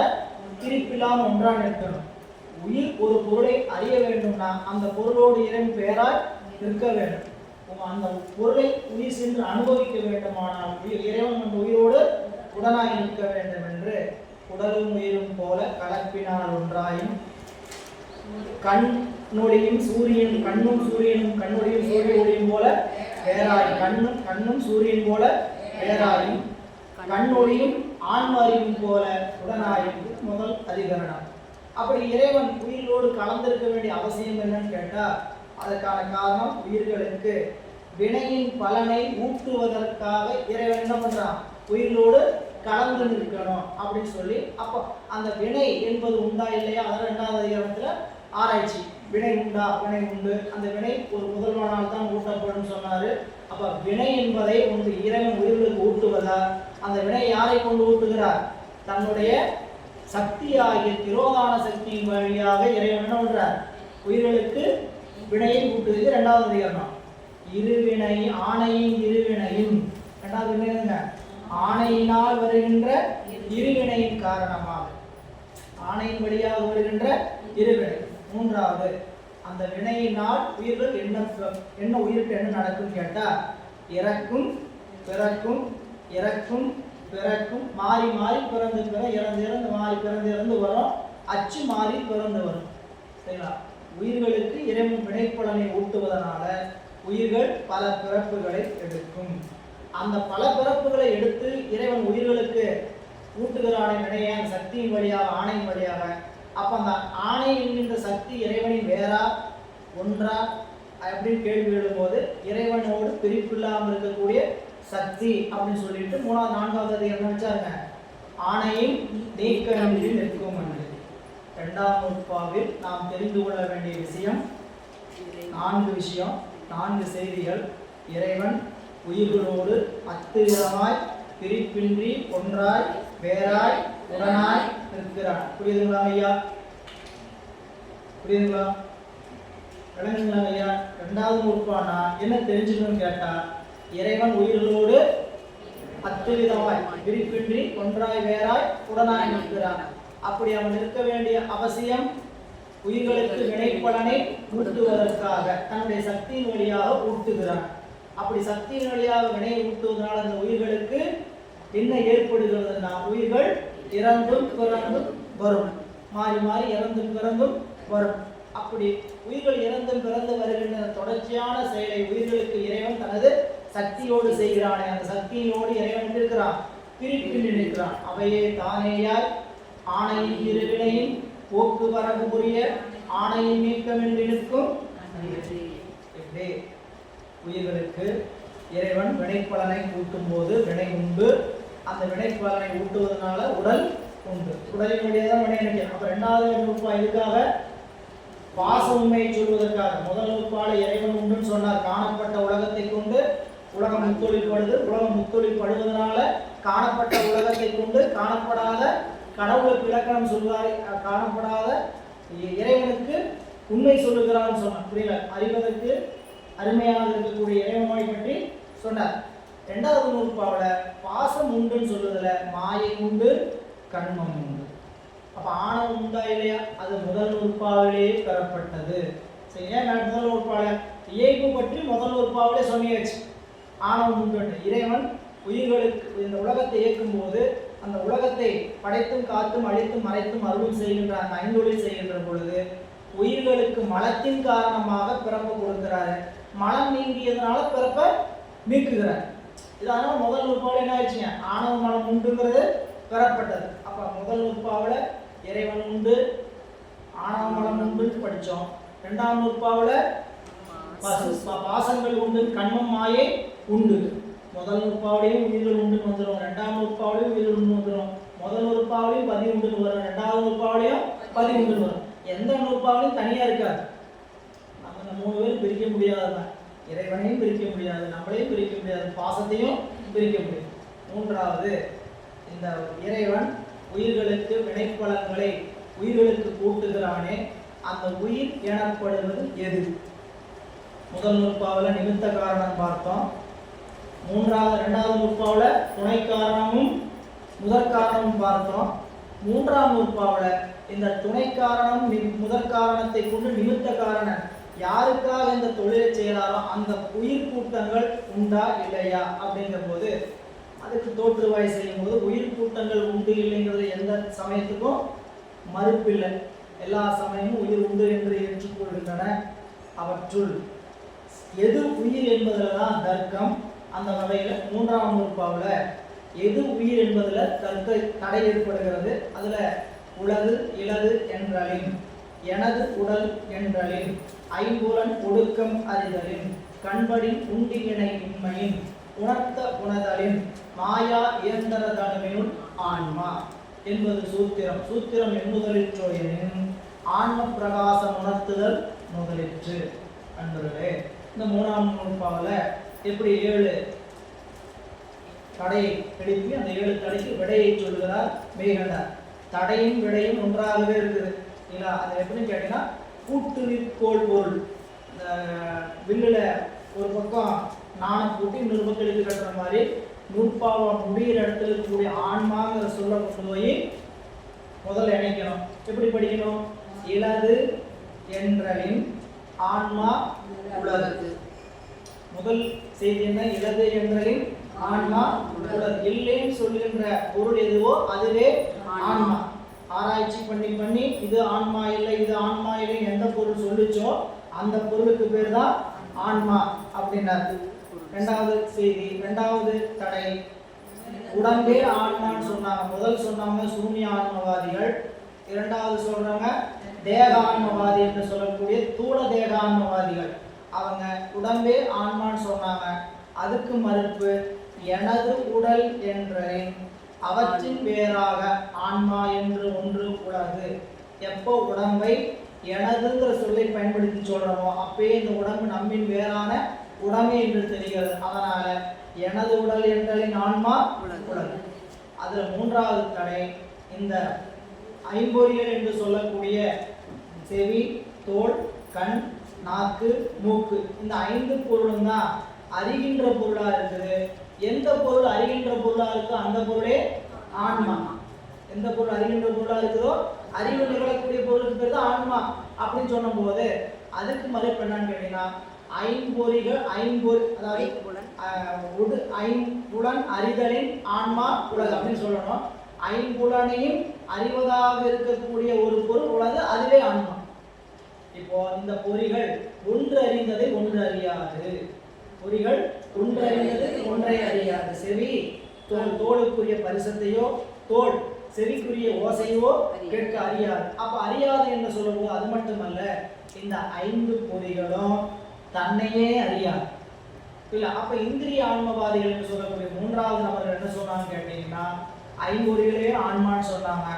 பிரிப்பில்லாம ஒன்றா நிற்கணும். உயிர் ஒரு பொருளை அறிய வேண்டும்னா அந்த பொருளோடு இறைவன் பெயராய் நிற்க வேண்டும். அந்த பொருளை உயிர் சென்று அனுபவிக்க வேண்டுமானால் இறைவன் அந்த உயிரோடு உடனாய் நிற்க வேண்டும் என்று உடலும் உயிரும் போல கலப்பினால் ஒன்றாயும் கண்ணொளியும் சூரியனும் கண்ணும் சூரியனும் கண்ணொளியும் சூரிய ஒளியும் போல வேறாய். கண்ணும் சூரியன் போல வேறாயும் கண்ணொளியும் ஆன்மாரியும் போல உடனாயும் முதல் அதிகரணம். அப்படி இறைவன் உயிரோடு கலந்திருக்க வேண்டிய அவசியம் என்னன்னு கேட்டா அதற்கான காரணம் உயிர்களுக்கு வினையின் பலனை ஊட்டுவதற்காக இறைவன் என்ன பண்றான்? உயிரோடு கலந்து நிற்கணும் அப்படின்னு சொல்லி அப்போ அந்த வினை என்பது உண்டா இல்லையா? அதான் 2வது அதிகாரத்துல ஆராய்ச்சி. வினை உண்டா? வினை உண்டு. அந்த வினை ஒரு முதல்வனால் தான் ஊட்டப்படும் சொன்னாரு. அப்ப வினை என்பதை ஒன்று இறைவன் உயிர்களுக்கு ஊட்டுவதா? அந்த வினை யாரை கொண்டு ஊட்டுகிறார்? தன்னுடைய சக்தியாகிய திரோதான சக்தியின் வழியாக இறைவன் என்ன பண்றார்? உயிர்களுக்கு வினையை ஊட்டுவது 2வது அதிகாரம். இருவினை ஆணையின் இருவினையும் 2வது வினை ஆணையினால் வருகின்ற இருவினையின் காரணமாக ஆணையின் வழியாக வருகின்ற இருவினை. 3வது அந்த வினையினால் உயிர்கள் என்ன உயிருக்கு என்ன நடக்கும் கேட்டா இறக்கும் பிறக்கும் இறக்கும் பிறக்கும் மாறி மாறி பிறந்து இறந்து மாறி பிறந்து வரும். அச்சு மாறி பிறந்து வரும். சரிங்களா? உயிர்களுக்கு இறைவன் வினைப்பலனை ஊட்டுவதனால உயிர்கள் பல பிறப்புகளை எடுக்கும். அந்த பல பிறப்புகளை எடுத்து இறைவன் உயிர்களுக்கு ஊட்டுகிறான வினைய சக்தியின் வழியாக ஆணையின் வழியாக. அப்ப அந்த ஆணை என்கின்ற சக்தி இறைவனின் வேறா ஒன்றா அப்படின்னு கேள்வி எழும்போது இறைவனோடு பிரிப்பில்லாமல் இருக்கக்கூடிய சக்தி அப்படின்னு சொல்லிட்டு 3வது 4வது அதிகாரம் வச்சாருங்க. ஆணையும் நீக்கமின்றி நிற்கும். 2ஆம் நூற்பாவில் நாம் தெரிந்து கொள்ள வேண்டிய விஷயம் 4 செய்திகள். இறைவன் உயிர்களோடு அத்துவிதமாய் பிரிப்பின்றி ஒன்றாய் வேறாய் உடனாய் இருக்கிறான். புரியுதுங்களா ஐயா? புரியுதுங்களா? விளங்குங்களா ஐயா? 2வது நூற்பானா என்ன தெரிஞ்சுக்கணும்னு கேட்டா இறைவன் உயிர்களோடு அத்துவிதமாய் பிரிப்பின்றி ஒன்றாய் வேறாய் உடனாய் நிற்கிறான். அப்படி அவன் இருக்க வேண்டிய அவசியம் உயிர்களுக்கு வினைப்பலனை ஊட்டுவதற்காக தன்னுடைய சக்தியின் வழியாக ஊட்டுகிறான். அப்படி சக்தியின் வழியாக வினையை ஊட்டுவதனால் அந்த உயிர்களுக்கு என்ன ஏற்படுகிறதுனா உயிர்கள் இறந்தும் பிறந்தும் வரும். மாறி மாறி இறந்தும் பிறந்தும் வரும். அப்படி உயிர்கள் இறந்தும் பிறந்து வருகின்ற தொடர்ச்சியான செயலை உயிர்களுக்கு இறைவன் தனது சக்தியோடு செய்கிறானே அந்த சக்தியோடு இறைவன் இருக்கிறான் பிரிப்பின்றி நிற்கிறான். அவையே தானேயாய் ஆணையின் இருவினையின் போக்குவரவு புரிய ஆணையின் நீக்கமின்றி நிற்கும். உயிர்களுக்கு இறைவன் வினைப்பலனை ஊட்டும் போது வினை உண்டு. அந்த வினைப்பலனை ஊட்டுவதனால உடல் உண்டு. உடலின் வழியாக வினை நிற்கும். அப்ப 2வது நூற்பா இதுக்காக பாச உண்மையை சொல்வதற்காக. முதல் நூற்பால இறைவன் உண்டுன்னு சொன்னார். காணப்பட்ட உலகத்தை கொண்டு உலகம் முத்தொழில்படுது. உலகம் முத்தொழில்படுவதனால காணப்பட்ட உலகத்தை கொண்டு காணப்படாத கடவுளுக்கு இலக்கணம் சொல்வார். காணப்படாத இறைவனுக்கு உண்மை சொல்லுகிறான்னு சொன்னார். புரியல? அறிவதற்கு அருமையாக இருக்கக்கூடிய இறைவனை பற்றி சொன்னார். 2வது நூற்பாவில் பாசம் உண்டுன்னு சொல்லுறதுல மாயை உண்டு கண்மம் உண்டு. அப்ப ஆணவம் உண்டா இல்லையா? அது முதல் நூற்பாவிலேயே பெறப்பட்டது. சரி, ஏன் முதல் நூற்பாவில இயல்பு பற்றி முதல் நூற்பாவிலே சொன்னியாச்சு. ஆணவம் உண்டு. இறைவன் உயிர்களுக்கு இந்த உலகத்தை இயக்கும் போது அந்த உலகத்தை படைத்தும் காத்தும் அழித்தும் மறைத்தும் அருளும் செய்கின்ற அந்த 5 தொழில் செய்கின்ற பொழுது உயிர்களுக்கு மலத்தின் காரணமாக பிறப்பு கொடுக்கிறாரு. மலம் நீங்கியதுனால பிறப்ப நீக்குகிறார். இதனால முதல் நூற்பாவில் என்ன ஆச்சுங்க? ஆணவ மலம் உண்டுங்கிறது பெறப்பட்டது. அப்ப முதல் நூற்பாவில் இறைவன் உண்டு ஆணவ மலம் உண்டுன்னு படித்தோம். 2ஆம் நூற்பாவில் பாசங்கள் உண்டு கண்மம் மாயை உண்டு. முதல் நூற்பாவிலையும் உயிர்கள் உண்டுன்னு வந்துடும். 2ஆம் நூற்பாவிலையும் உயிர்கள் உண்டு வந்துடும். முதல் நூற்பாவிலையும் 11 வரும், ரெண்டாவது நூற்பாவிலையும் 11 வரும். எந்த நூற்பாவிலையும் தனியா இருக்காது. நம்ம இந்த 3 பேரும் பிரிக்க முடியாதுதான். இறைவனையும் பிரிக்க முடியாது, நம்மளையும் பிரிக்க முடியாது, பாசத்தையும் பிரிக்க முடியாது. மூன்றாவது, இந்த இறைவன் உயிர்களுக்கு வினைப்பலன்களை உயிர்களுக்கு கூட்டுகிறானே, அந்த உயிர் எனப்படுவது எது? முதல் நூற்பாவில் நிமித்த காரணம் பார்த்தோம். இரண்டாவது நூற்பாவில் துணை காரணமும் முதற் காரணமும் பார்த்தோம். மூன்றாம் நூற்பாவில் இந்த துணை காரணம் முதற் காரணத்தை கொண்டு நிமித்த காரணம் யாருக்காக இந்த தொழிலை செய்யறாரோ அந்த உயிர் கூட்டங்கள் உண்டா இல்லையா அப்படிங்கிற போது அதுக்கு தோற்றுவாய் செய்யும் போது உயிர் கூட்டங்கள் உண்டு இல்லைங்கிறது எந்த சமயத்துக்கும் மறுப்பில்லை. எல்லா சமயமும் உயிர் உண்டு என்று ஏற்றுக்கொள்கின்றன. அவற்றுள் எது உயிர் என்பதில் தான் தர்க்கம். அந்த வகையில் மூன்றாம் நூற்பாவில் எது உயிர் என்பதில் தடை ஏற்படுகிறது. அதில் உலகு இலது என்றலின், எனது உடல் என்றலின், ஐம்புலன் ஒடுக்கம் அறிதலின், கண்படின் உண்டியினை இன்மையின், உணர்த்த உணர்தலின், மாயா இயந்திர தனுவினுள் ஆன்மா என்பது சூத்திரம். சூத்திரம் எண்முதலிற்றோயனின் ஆன்ம பிரகாசம் உணர்த்துதல் முதலிற்று. அன்பர்களே, இந்த மூணாம் நூற்பாவில் எப்படி 7 தடையை எழுப்பி அந்த 7 தடைக்கு விடையை சொல்கிறார் மெய்கண்டார். தடையும் விடையும் ஒன்றாகவே இருக்குது இல்லையா? அது எப்படின்னு கேட்டீங்கன்னா, கூட்டுவிற்கோள் பொருள். இந்த வில்லுல ஒரு பக்கம் நாணம் கூட்டி இன்னொரு பக்கம் எழுதி கட்டுற மாதிரி நூற்பாவை முடிகிற இடத்துல இருக்கக்கூடிய ஆன்மாங்கிற சொல்ல கொண்டு போய் முதல்ல இணைக்கணும். எப்படி படிக்கணும்? இலது என்றலின் ஆன்மா உலகு. முதல் செய்தி என்ன? இலது என்றலின் ஆன்மா உலகு. இல்லைன்னு சொல்லுகின்ற பொருள் எதுவோ அதுவே ஆன்மா. ஆராய்ச்சி பண்ணி பண்ணி இது ஆன்மா இல்லை இது ஆன்மா இல்லை எந்த பொருள் சொல்லிச்சோ அந்த பொருளுக்கு பேர் தான் ஆன்மா அப்படின்னாரு. இரண்டாவது செய்தி, இரண்டாவது தடை, உடம்பே ஆன்மான்னு சொன்னாங்க. முதல் சொன்னாங்க சூன்ய ஆன்மவாதிகள், இரண்டாவது சொல்றாங்க தேக ஆன்மவாதி என்று சொல்லக்கூடிய தூள தேக ஆன்மவாதிகள். அவங்க உடம்பே ஆன்மான்னு சொன்னாங்க. அதுக்கு மறுப்பு எனது உடல் என்றேன், அவற்றின் வேறாக ஆன்மா என்று ஒன்று உலகு. எப்போ உடம்பை எனதுங்கிற சொல்லை பயன்படுத்தி சொல்றோமோ அப்பயே இந்த உடம்பு நம்மின் வேறான உடமை என்று தெரிகிறது. அதனால எனது உடல் என்றலின் ஆன்மா உலகு. அதுல மூன்றாவது தடை, இந்த ஐம்பொறிகள் என்று சொல்லக்கூடிய செவி, தோல், கண், நாக்கு, மூக்கு, இந்த 5 பொருளும் தான் அறிகின்ற பொருளா இருக்குது. எந்த பொருள் அறிகின்ற பொருளா இருக்கோ அந்த பொருளே ஆன்மா. எந்த பொருள் அறிகின்ற பொருளா இருக்குதோ அறிவு நிகழக்கூடிய பொருளுக்கு பேர் தான் ஆன்மா அப்படின்னு சொன்னும் போது அதுக்கு மறுப்பு என்னன்னு கேட்டீங்கன்னா, ஐம்பொறிகள் அதாவது ஐம்புலன் அறிதலின் ஆன்மா உலகு அப்படின்னு சொல்லணும். ஐம்புலனையும் அறிவதாக இருக்கக்கூடிய ஒரு பொருள் உலகு, அதுவே ஆன்மா. இப்போ இந்த பொறிகள் ஒன்று அறிந்ததை ஒன்று அறியாது. பொறிகள் ஒன்று அறிந்தது ஒன்றை அறியாது. செவி தோலுக்குரிய பரிசத்தையோ தோல் செவிக்குரிய ஓசையோ கேட்க அறியாது. அப்ப அறியாது என்று சொல்லும்போது அது மட்டுமல்ல, இந்த 5 பொறிகளும் தன்னையே அறியாது இல்ல. அப்ப இந்திரிய ஆன்மவாதிகள் என்று சொல்லக்கூடிய மூன்றாவது நபர்கள் என்ன சொன்னாங்க கேட்டீங்கன்னா, ஐம்பொறிகளே ஆன்மான்னு சொன்னாங்க.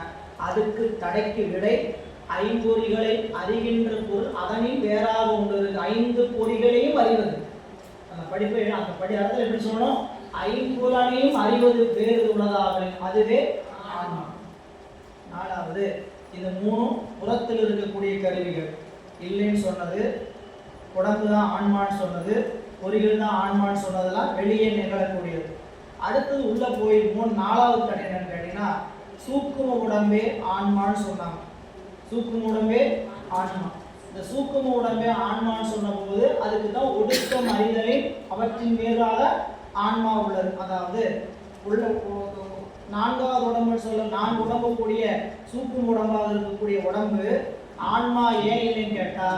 அதுக்கு தடைக்கு விடை ஐம்பொறிகளை அறிகின்ற பொருள் அதனில் வேறாக ஒன்று. 5 பொறிகளையும் அறிவது அந்த படிப்பை அந்த அர்த்தம் எப்படி சொல்லணும்? ஐம்புலனையும் அறிவது வேறு உள்ளதாக, அதுவே ஆன்மா. நாலாவது, இது 3 புறத்தில் இருக்கக்கூடிய கருவிகள். இல்லைன்னு சொன்னது, உடம்பு தான் ஆன்மான்னு சொன்னது, பொறிகள் தான் ஆன்மான்னு சொன்னதெல்லாம் வெளியே நிகழக்கூடியது. அடுத்தது உள்ள போய் 4வது தடை என்னன்னு கேட்டீங்கன்னா, சூக்கும உடம்பே ஆன்மான்னு சொன்னாங்க. சூக்கும உடம்பே ஆன்மா. இந்த சூக்கும உடம்பே ஆன்மான்னு சொன்ன போது அதுக்கு தான் ஒடுக்கம் அறிதலில் அவற்றின் மேலாக ஆன்மா உள்ளது. அதாவது உள்ள 4வது உடம்புன்னு சொல்ல 4 உடம்பு கூடிய சூக்கும உடம்பாக இருக்கக்கூடிய உடம்பு ஆன்மா ஏன் இல்லைன்னு கேட்டா,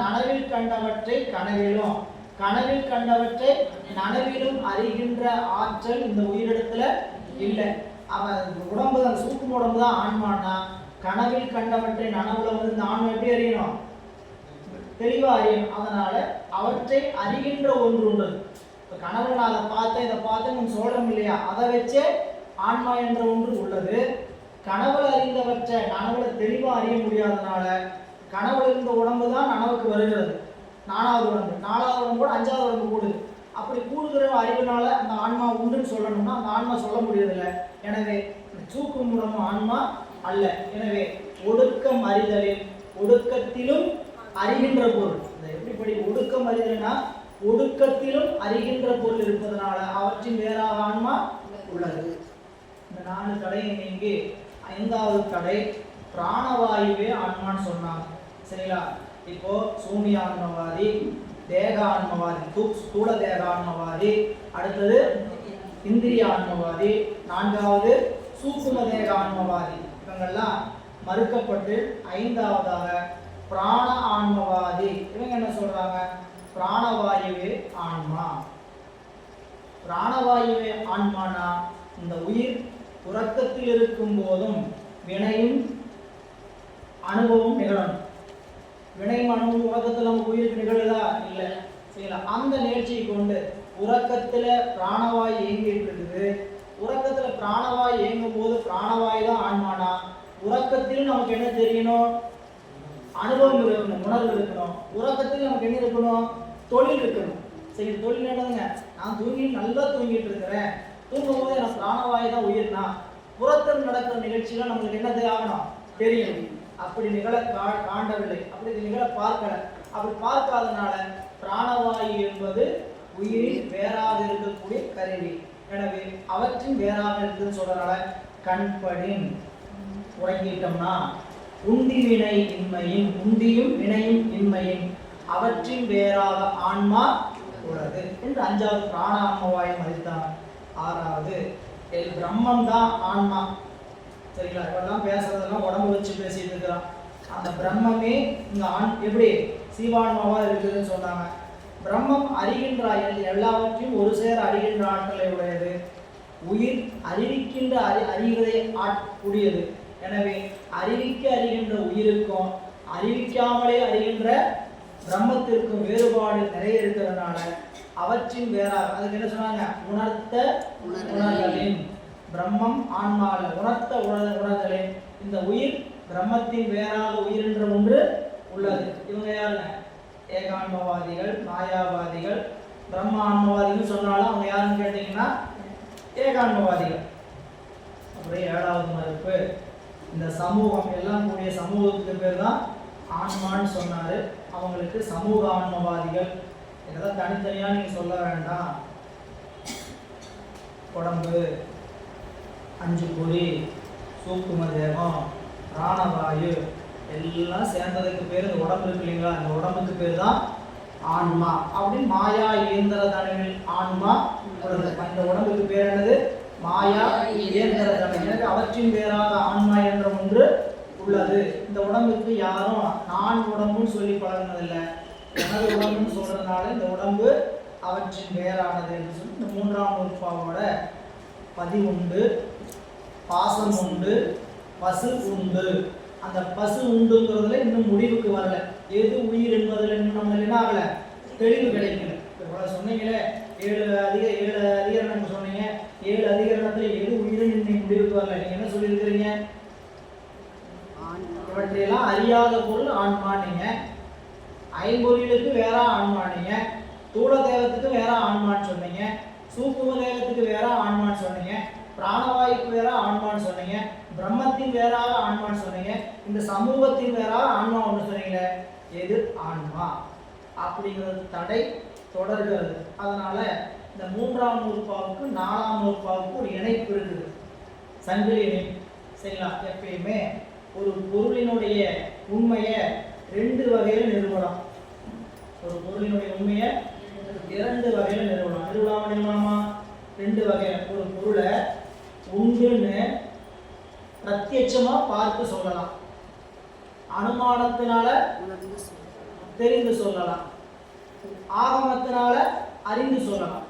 நனவில் கண்டவற்றை கனவிலும் கனவில் கண்டவற்றை நனவிலும் அறிகின்ற ஆற்றல் இந்த உயிரிடத்துல இல்லை. அவன் உடம்பு தான் சூக்கும உடம்பு தான் ஆன்மானா, கனவில் கண்டவற்றை நனவுல வந்து இந்த ஆன்மா எப்படி அறியணும்? தெளிவா அறியணும். அதனால அவற்றை அறிகின்ற ஒன்று உண்டு. இப்போ கனவுல நான் அதை பார்த்தேன் இதை பார்த்தேன்னு சொல்றோம் இல்லையா, அதை வச்சே ஆன்மா என்ற ஒன்று உள்ளது. கனவுல அறிந்தவற்றை நனவுல தெளிவா அறிய முடியாதனால கனவுல இருந்த உடம்பு தான் நனவுக்கு வருகிறது. 4வது உடம்பு, 4வது உடம்பு கூட 5வது உடம்பு கூடுது. அப்படி கூடுகிற அறிவினால அந்த ஆன்மா உண்டுன்னு சொல்லணும்னா அந்த ஆன்மா சொல்ல முடியறதில்லை. எனவே சூக்கும் உடம்பு ஆன்மா அல்ல. எனவே ஒடுக்கம் அறிதலில் ஒடுக்கத்திலும் அறிகின்ற பொருள். எப்படிப்படி ஒடுக்கம் அறிதல்னா ஒடுக்கத்திலும் அறிகின்ற பொருள் இருப்பதனால அவற்றின் வேறாக ஆன்மா உள்ளது. இந்த 4 தடையை நீங்கி 5வது தடை பிராணவாயுவே ஆன்மான்னு சொன்னாங்க. சரிங்களா? இப்போ சூனிய ஆன்மவாதி, தேக ஆன்மவாதி, ஸ்தூல தேக ஆன்மவாதி, அடுத்தது இந்திரிய ஆன்மவாதி, 4வது சூக்கும தேக ஆன்மவாதி, இவங்கெல்லாம் மறுக்கப்பட்டு 5வதாக பிராண ஆன்மவாதி. இவங்க என்ன சொல்றாங்க? பிராணவாயுவே ஆன்மா. பிராணவாயுவே ஆன்மானா இந்த உயிர் உறக்கத்தில் இருக்கும் போதும் வினையும் அனுபவம் நிகழணும். வினையும் அனுபவம் உறக்கத்தில் நமக்கு உயிருக்கு நிகழுதா? இல்லை. சரிங்களா? அந்த நிகழ்ச்சியை கொண்டு உறக்கத்தில் பிராணவாய் இயங்கிட்டு இருக்குது. உறக்கத்தில் பிராணவாய் இயங்கும் போது பிராணவாய் தான் ஆன்மானா உறக்கத்திலும் நமக்கு என்ன தெரியணும்? அனுபவம் இருக்கணும், உணர்வு இருக்கணும். உறக்கத்தில் நமக்கு என்ன இருக்கணும்? தொழில் இருக்கணும். சரி, தொழில் என்னதுங்க? நான் நல்லா தூங்கிட்டு இருக்கிறேன், தூங்கும் போது எனக்கு பிராணவாய் தான் உயிர்னா புறத்தில் நடக்கிற நிகழ்ச்சியெல்லாம் நம்மளுக்கு என்ன ஆகணும்? தெரியும். அப்படி நிகழ காண்டவில்லை, அப்படி நிகழ பார்க்கல. அப்படி பார்க்காதனால பிராணவாயு என்பது உயிரில் வேறாக இருக்கக்கூடிய கருவி. எனவே அவற்றின் வேறாக இருக்குன்னு சொல்றதுனால கண்படின் உறங்கிட்டோம்னா உண்டி வினை இன்மையின், உண்டியும் வினையும் இன்மையின் அவற்றின் வேறாக ஆன்மா உள்ளது என்று 5வது பிராண ஆன்மவாயை மதித்தான். 6வது பிரம்மம் தான் ஆன்மா. சரிங்களா? இப்பெல்லாம் பேசுறதெல்லாம் உடம்பு வச்சு பேசிட்டு இருக்கிறான். அந்த பிரம்மமே இங்க எப்படி சீவான்மாவா இருக்குதுன்னு சொன்னாங்க. பிரம்மம் அறிகின்ற எல்லாவற்றையும் ஒரு சேர அறிகின்ற ஆற்றலை உடையது. உயிர் அறிவிக்கின்ற அறிவதை ஆட்கூடியது. எனவே அறிவிக்க அறிகின்ற உயிருக்கும் அறிவிக்காமலே அறிகின்ற பிரம்மத்திற்கும் வேறுபாடு நிறைய இருக்கிறதுனால அவற்றின் வேறாக அதுக்கு என்ன சொன்னாங்க? உணர்த்த உணர்தலின். பிரம்மம் ஆன்மால உணர்த்த உணர்தலின் இந்த உயிர் பிரம்மத்தின் வேறாக உயிர் என்ற ஒன்று உள்ளது. இவங்க யாருங்க? ஏகான்மவாதிகள், மாயாவாதிகள். பிரம்ம ஆன்மவாதிகள் சொன்னாலும் அவங்க யாருன்னு கேட்டீங்கன்னா ஏகான்மவாதிகள். அப்படியே 7வது மறுப்பு இந்த சமூகம் எல்லாம் கூடிய சமூகத்துக்கு பேர் தான் ஆன்மான்னு சொன்னாரு. அவங்களுக்கு சமூக ஆன்மவாதிகள். இதெல்லாம் தனித்தனியா நீங்க சொல்ல வேண்டாம். உடம்பு, 5 பொறி, சூக்கும தேகம், பிராணவாயு எல்லாம் சேர்ந்ததுக்கு பேர் இந்த உடம்பு இருக்கு இல்லைங்களா? இந்த உடம்புக்கு பேர் தான் ஆன்மா. அப்படின்னு மாயா இயந்திர தனவில் ஆன்மா. இந்த உடம்புக்கு பேர் என்னது? மாயா இயந்திர தனம். எனவே அவற்றின் பேராக ஆன்மா என்ற ஒன்று உள்ளது. இந்த உடம்புக்கு யாரும் நான் உடம்புன்னு சொல்லி பழகினதில்லை. எனது உடம்புன்னு சொல்றதுனால இந்த உடம்பு அவற்றின் வேறானது என்று சொல்லி இந்த 3ஆம் நூற்பாவோட பதி உண்டு, பாசம் உண்டு, பசு உண்டு. அந்த பசு உண்டுங்கிறதுல இன்னும் முடிவுக்கு வரல. எது உயிர் என்பதில் இன்னும் நம்மளுக்கு என்ன ஆகல? தெளிவு கிடைக்கல. இப்போ சொன்னீங்களே 7 அதிகரணம் சொன்னீங்க. 7 அதிகரணத்துல எது உயிர்னு இன்னைக்கு முடிவுக்கு வரல. நீங்க என்ன சொல்லியிருக்கிறீங்க? இவற்றையெல்லாம் அறியாத பொருள் ஆன்மானீங்க, ஐம்பொருளுக்கு வேற ஆன்மானீங்க, தூள தேகத்துக்கு வேற ஆன்மான்னு சொன்னீங்க, சூக்கும தேகத்துக்கு வேற ஆன்மான்னு சொன்னீங்க, பிராணவாயுக்கு வேற ஆன்மான்னு சொன்னீங்க, பிரம்மத்தின் வேறாக ஆன்மான்னு சொன்னீங்க, இந்த சமூகத்தின் வேறாக ஆன்மா ஒன்று சொன்னீங்களே. எது ஆன்மா? அப்படிங்கிறது தடை தொடர்கிறது. அதனால இந்த 3ஆம் நூற்பாவுக்கு 4ஆம் நூற்பாவுக்கு ஒரு இணைப்பு இருக்குது, சங்கிலி இணைப்பு. சரிங்களா? எப்பயுமே ஒரு பொருளினுடைய உண்மையை 2 வகையில் நிறுவலாம். ஒரு பொருளினுடைய உண்மையை 2 வகையில் நிறுவலாமா? 2 வகையில். ஒரு பொருளை உண்டுன்னு பிரத்யட்சமா பார்த்து சொல்லலாம், அனுமானத்தினால தெரிந்து சொல்லலாம், ஆகமத்தினால அறிந்து சொல்லலாம்.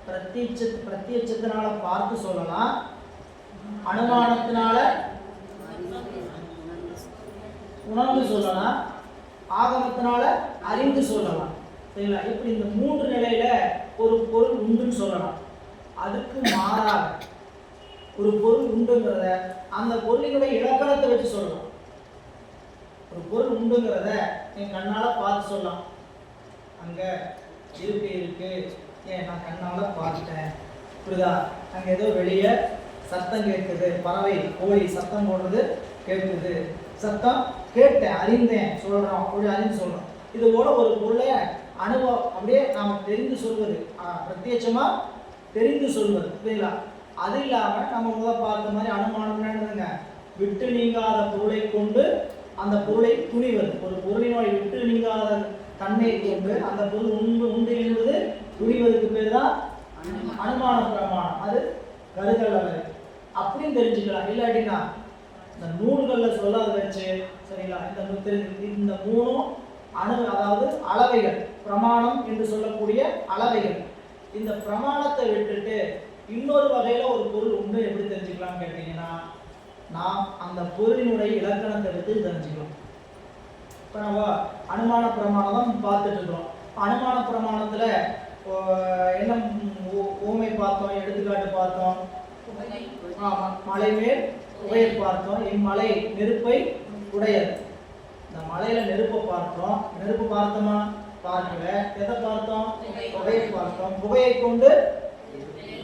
பிரத்யட்சத்தினால பார்த்து சொல்லலாம், அனுமானத்தினால உணர்ந்து சொல்லலாம், ஆகமத்தினால அறிந்து சொல்லலாம். சரிங்களா? இப்படி இந்த 3 நிலையில ஒரு பொருள் உண்டுன்னு சொல்லலாம். அதுக்கு மாறாக ஒரு பொருள் உண்டுங்கிறத அந்த பொருளினுடைய இலக்கணத்தை வச்சு சொல்லலாம். ஒரு பொருள் உண்டுங்கிறத என் கண்ணால பார்த்து சொல்லலாம். அங்க இருக்கு ஏன் நான் கண்ணால பார்த்துட்டேன், புரியுதா? அங்க ஏதோ வெளியே சத்தம் கேட்குது, பறவை கோழி சத்தம் போடுறது கேட்குது, சத்தம் கேட்டேன், அறிந்தேன் சொல்றோம், அப்படி அறிந்து சொல்றோம். இது போல ஒரு பொருளை அனுபவம் அப்படியே நாம தெரிந்து சொல்வது, பிரத்யட்சமா தெரிந்து சொல்வது, புரியுங்களா? அது இல்லாம நம்ம முதல் பார்த்த மாதிரி அனுமானம் என்னதுங்க, விட்டு நீங்காத பொருளை கொண்டு அந்த பொருளை துணிவது. ஒரு பொருளினுடைய விட்டு நீங்காத தன்மையை கொண்டு அந்த பொருள் உண்டு என்பது துணிவதற்கு பேர் தான் அனுமான பிரமாணம். அது கருதல் அளவு அப்படின்னு தெரிஞ்சுக்கலாம். இல்லாட்டினா இந்த நூல்கள்ல சொல்லாத வச்சு சரிங்களா, இந்த மூணும் அதாவது அளவைகள், பிரமாணம் என்று சொல்லக்கூடிய அளவைகள். இந்த பிரமாணத்தை விட்டுட்டு இன்னொரு வகையில ஒரு பொருள் உண்டு எப்படி தெரிஞ்சுக்கலாம் கேட்டீங்கன்னா, நாம் அந்த பொருளினுடைய இலக்கணத்தை எடுத்து தெரிஞ்சுக்கலாம். இப்போ நம்ம அனுமான பிரமாணம் தான் பார்த்துட்டு இருக்கோம். அனுமான பிரமாணத்துல என்ன ஊமை பார்த்தோம், எடுத்துக்காட்டு பார்த்தோம். மலை மேல் புகையை பார்த்தோம். இம்மலை நெருப்பை உடையது. இந்த மலையில நெருப்பை பார்த்தோம். நெருப்பு பார்த்தோமா? பார்க்கல. எதை பார்த்தோம்? புகையை பார்த்தோம். புகையை கொண்டு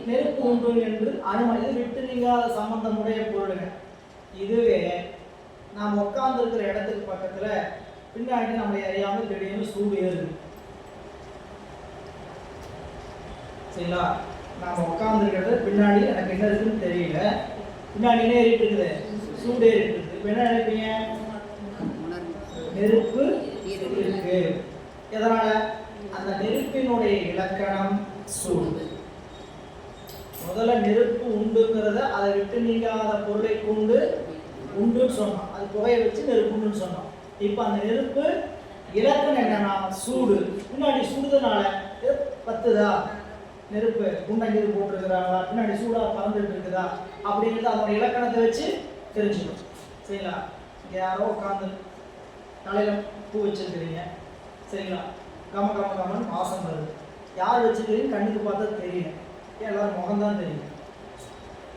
நெருப்பு உண்டு என்று அனுமதி. இது விட்டு நீங்காத சம்பந்தமுடைய பொருளுங்க. இதுவே நாம் உட்கார்ந்து இருக்கிற இடத்துக்கு பக்கத்துல பின்னாடி நம்மளை அறியாம திடீர்னு சூடு ஏறுது, சரிங்களா? நாம உட்கார்ந்து இருக்கிறது பின்னாடி எனக்கு என்ன இருக்குன்னு தெரியல, பின்னாடி என்ன ஏறிட்டு இருக்குது, சூடு ஏறிட்டு இருக்குது. இப்ப என்ன நினைப்பீங்க? நெருப்பு இருக்கு. எதனால? அந்த நெருப்பினுடைய இலக்கணம் சூடு. முதல்ல நெருப்பு உண்டுங்கிறத அதை விட்டு நீங்காத பொருளை கொண்டு உண்டுன்னு சொன்னோம். அது புகையை வச்சு நெருப்புன்னு சொன்னோம். இப்ப அந்த நெருப்பு இலக்கணம் என்னன்னா சூடு. பின்னாடி சுடுதனால பத்துதா, நெருப்பு குண்டங்கீது போட்டிருக்கிறாங்களா, பின்னாடி சூடா பறந்துட்டு இருக்குதா அப்படிங்கிறது அதோட இலக்கணத்தை வச்சு தெரிஞ்சுக்கணும், சரிங்களா? யாரோ உட்காந்து தலையில பூ வச்சிருக்கிறீங்க, சரிங்களா? கம கம கமன்னு வாசம் வருது. யார் வச்சிருக்கிறீங்க கண்ணுக்கு பார்த்தா தெரியல, எல்லாரும் முகம்தான் தெரியும்,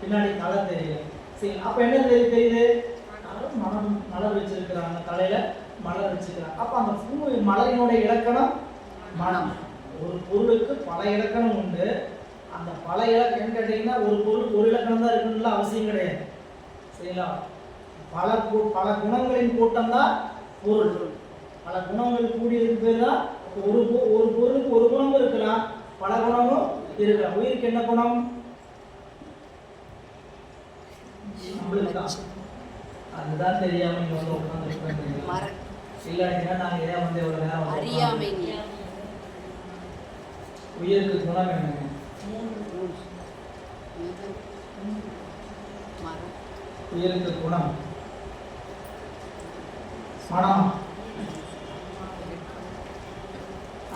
பின்னாடி தலை தெரியல, சரி. அப்ப என்ன தெரியுது? மனம் மலர் வச்சிருக்கிறாங்க, தலையில மலர் வச்சிருக்கிறாங்க. அப்ப அந்த பூ மலரினுடைய இலக்கணம் மனம். ஒரு பொருளுக்கு பல இலக்கணம் உண்டு. அந்த பல இலக்கணம் கேட்டீங்கன்னா ஒரு பொருளுக்கு ஒரு இலக்கணம் தான் இருக்குன்னு அவசியம் கிடையாது, சரிங்களா? பல குணங்களின் கூட்டம் தான் பொருள். பல குணங்கள் கூடியதுக்கு பேர் தான் ஒரு பொருளுக்கு ஒரு குணமும் இருக்கலாம், பல குணமும் இருக்கலாம். உயிருக்கு என்ன குணம்? அதுதான் தெரியாம இங்க வந்து உட்கார்ந்து இல்லாட்டினா நாங்க ஏன் வந்து எவ்வளவு நேரம் அறியாமை. உயிருக்கு குணம் என்னங்க? உயிருக்கு குணம் மனம்.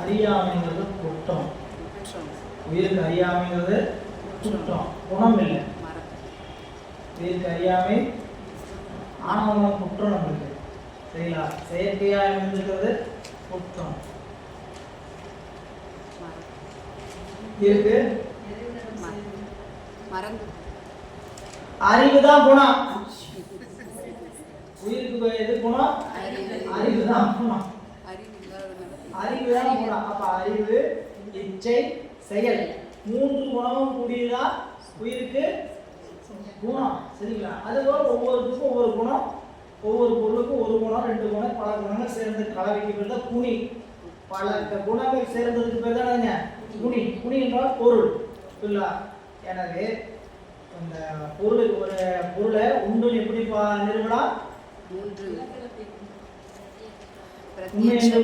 அறியாமைங்கிறது குற்றம். உயிருக்கு அறியாமைங்கிறது குற்றம், குணம் இல்லை. உயிருக்கு அறியாமை ஆணவம் குற்றம் நம்மளுக்கு, சரிங்களா? செயற்கையா இருந்திருக்கிறது குற்றம். இருக்கு அறிவுதான் குணம். உயிருக்கு எது குணம்? அறிவுதான் குணம். அறிவுதான் குணம். அப்ப அறிவு, இச்சை, செயல் மூன்று குணமும் கூடியதுதான் உயிருக்கு குணம், சரிங்களா? அதுபோல ஒவ்வொருத்துக்கும் ஒவ்வொரு குணம், ஒவ்வொரு பொருளுக்கும் ஒரு குணம், ரெண்டு குணம், பல குணங்கள் சேர்ந்து கலவைக்கு பேர் தான் குணி. பல குணங்கள் சேர்ந்ததுக்கு பேர் தானே குணி. குணி என்றால் பொருள், இல்லா? எனவே இந்த பொருளுக்கு ஒரு பொருளை உண்டு எப்படி நிறுவலாம்?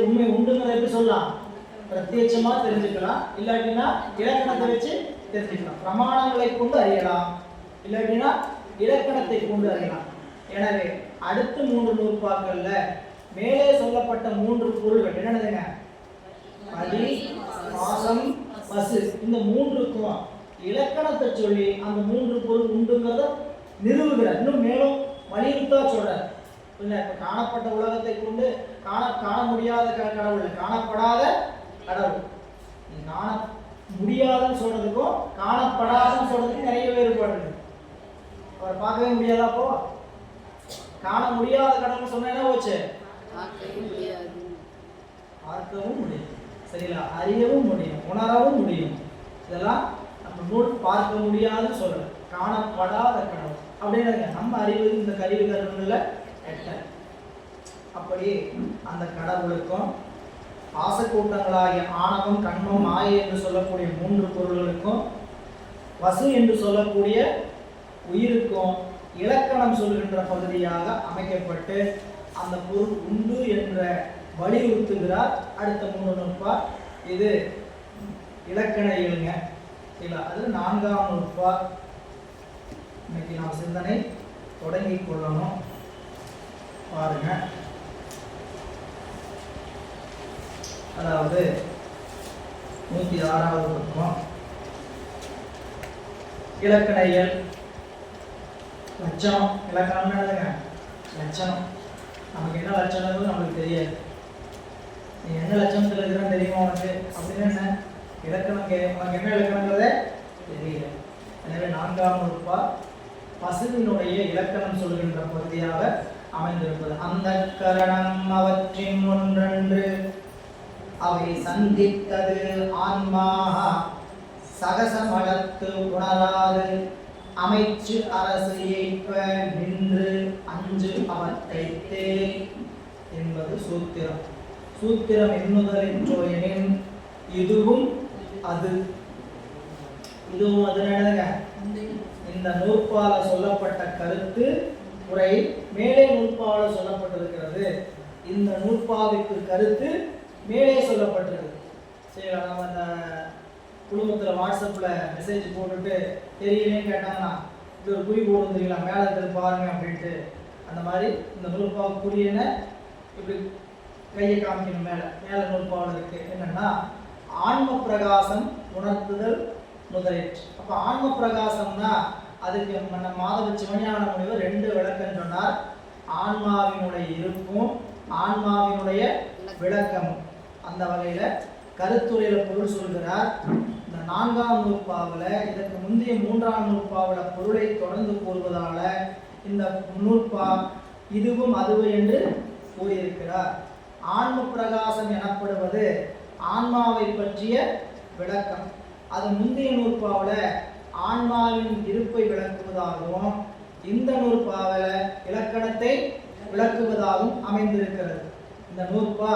உண்மை உண்டுங்கிறத எப்படி சொல்லலாம்? பிரத்யட்சமா தெரிஞ்சுக்கலாம், இல்லாட்டினா இலக்கணத்தை வச்சு தெரிஞ்சுக்கலாம். பிரமாணங்களை கொண்டு அறியலாம், இல்லாட்டினா இலக்கணத்தை கொண்டு அறியலாம். எனவே அடுத்த 3 நூற்பாக்கள்ல மேலே சொல்லப்பட்ட 3 பொருள்கள் என்னதுங்க? அடி, பாசம், பசு. இந்த 3க்கும் இலக்கணத்தை சொல்லி அந்த 3 பொருள் உண்டுங்கிறத நிறுவுகிறார். இன்னும் மேலும் வலியுறுத்தா சொல்றார். இல்ல, இப்ப காணப்பட்ட உலகத்தை கொண்டு காண முடியாத கடவுள், காணப்படாத கடவுள். காண முடியாதுன்னு சொல்றதுக்கும் காணப்படாதுன்னு சொல்றதுக்கும் நிறைய வேறுபாடு இருக்கு. அவரை பார்க்கவே முடியாதா? அப்போ காண முடியாத கடவுள்னு சொன்னா என்ன போச்சு? பார்க்கவும் முடியும், சரிங்களா? அறியவும் முடியும், உணரவும் முடியும். இதெல்லாம் நம்ம நூல் பார்க்க முடியாதுன்னு சொல்லல, காணப்படாத கடவுள் அப்படின்னு நம்ம அறிவு இந்த கருவி கருவில எட்ட. அப்படி அந்த கடவுளுக்கும் பாசக்கூட்டங்களாகிய ஆணவம், கண்மம், மாயை என்று சொல்லக்கூடிய 3 பொருள்களுக்கும் வசு என்று சொல்லக்கூடிய உயிருக்கும் இலக்கணம் சொல்கின்ற பகுதியாக அமைக்கப்பட்டு அந்த பொருள் உண்டு என்ற வலியுறுத்துகிறார் அடுத்த 3 நூற்பா. இது இலக்கண இயலுங்க, சரிங்களா? அது 4ஆம் நூற்பா. இன்னைக்கு நாம் சிந்தனை தொடங்கி கொள்ளணும். பாருங்க, அதாவது 106வது பக்கம் இலக்கண இயல். லட்சணம், இலக்கணம் என்னதுங்க? லட்சணம். நமக்கு என்ன லட்சணம் நம்மளுக்கு தெரியாது. நீ என்ன லட்சணத்தில் இருக்கிறன்னு தெரியுமா உனக்கு? அப்படின்னு என்ன இலக்கணம் உனக்கு என்ன இலக்கணங்கிறதே தெரியல. எனவே 4ஆம் நூற்பா பசுவினுடைய இலக்கணம் சொல்கின்ற பகுதியாக அமைந்திருப்பது. அந்த கரணம் அவற்றின் ஒன்றென்று அவை சந்தித்தது ஆன்மாக சகசமலத்து உணராது அமைச்சு அரசு ஏற்ப நின்று அஞ்சு அவற்றை தேய் என்பது சூத்திரம். சூத்திரம் எண்ணுதலின்றோ எனின் இதுவும் அது. இதுவும் அது என்னங்க? இந்த நூற்பால சொல்லப்பட்ட கருத்து உரை மேலே நூற்பால சொல்லப்பட்டிருக்கிறது. இந்த நூற்பாவிற்கு கருத்து மேலே சொல்லப்பட்டிருக்கு. சரி, நம்ம அந்த குடும்பத்தில் வாட்ஸ்அப்பில் மெசேஜ் போட்டுட்டு தெரியலேன்னு கேட்டாங்கன்னா இது ஒரு குறி போட்டு வந்துருங்களா மேலே இருக்கிறது பாருங்க அப்படின்ட்டு. அந்த மாதிரி இந்த நூற்பா குறியன இப்படி கையை காமிக்கணும். மேலே நூற்பாவில் இருக்கு என்னன்னா ஆன்ம பிரகாசம் உணர்த்துதல் முதலிற்று. அப்போ ஆன்ம பிரகாசம்னா அதுக்கு மாதவ சிவஞான முனிவர் 2 விளக்கம் சொன்னார். ஆன்மாவினுடைய இருப்பும் ஆன்மாவினுடைய விளக்கமும். அந்த வகையில கருத்துரையில பொருள் சொல்கிறார். இந்த 4ஆம் நூற்பாவில் இதற்கு முந்தைய 3ஆம் நூற்பாவில் பொருளை தொடர்ந்து கூறுவதால இந்த நூற்பா இதுவும் அதுவும் என்று கூறியிருக்கிறார். ஆன்ம பிரகாசம் எனப்படுவது ஆன்மாவை பற்றிய விளக்கம். அது முந்தைய நூற்பாவில் ஆன்மாவின் இருப்பை விளக்குவதாகவும் இந்த நூற்பாவில் இலக்கணத்தை விளக்குவதாகவும் அமைந்திருக்கிறது. இந்த நூற்பா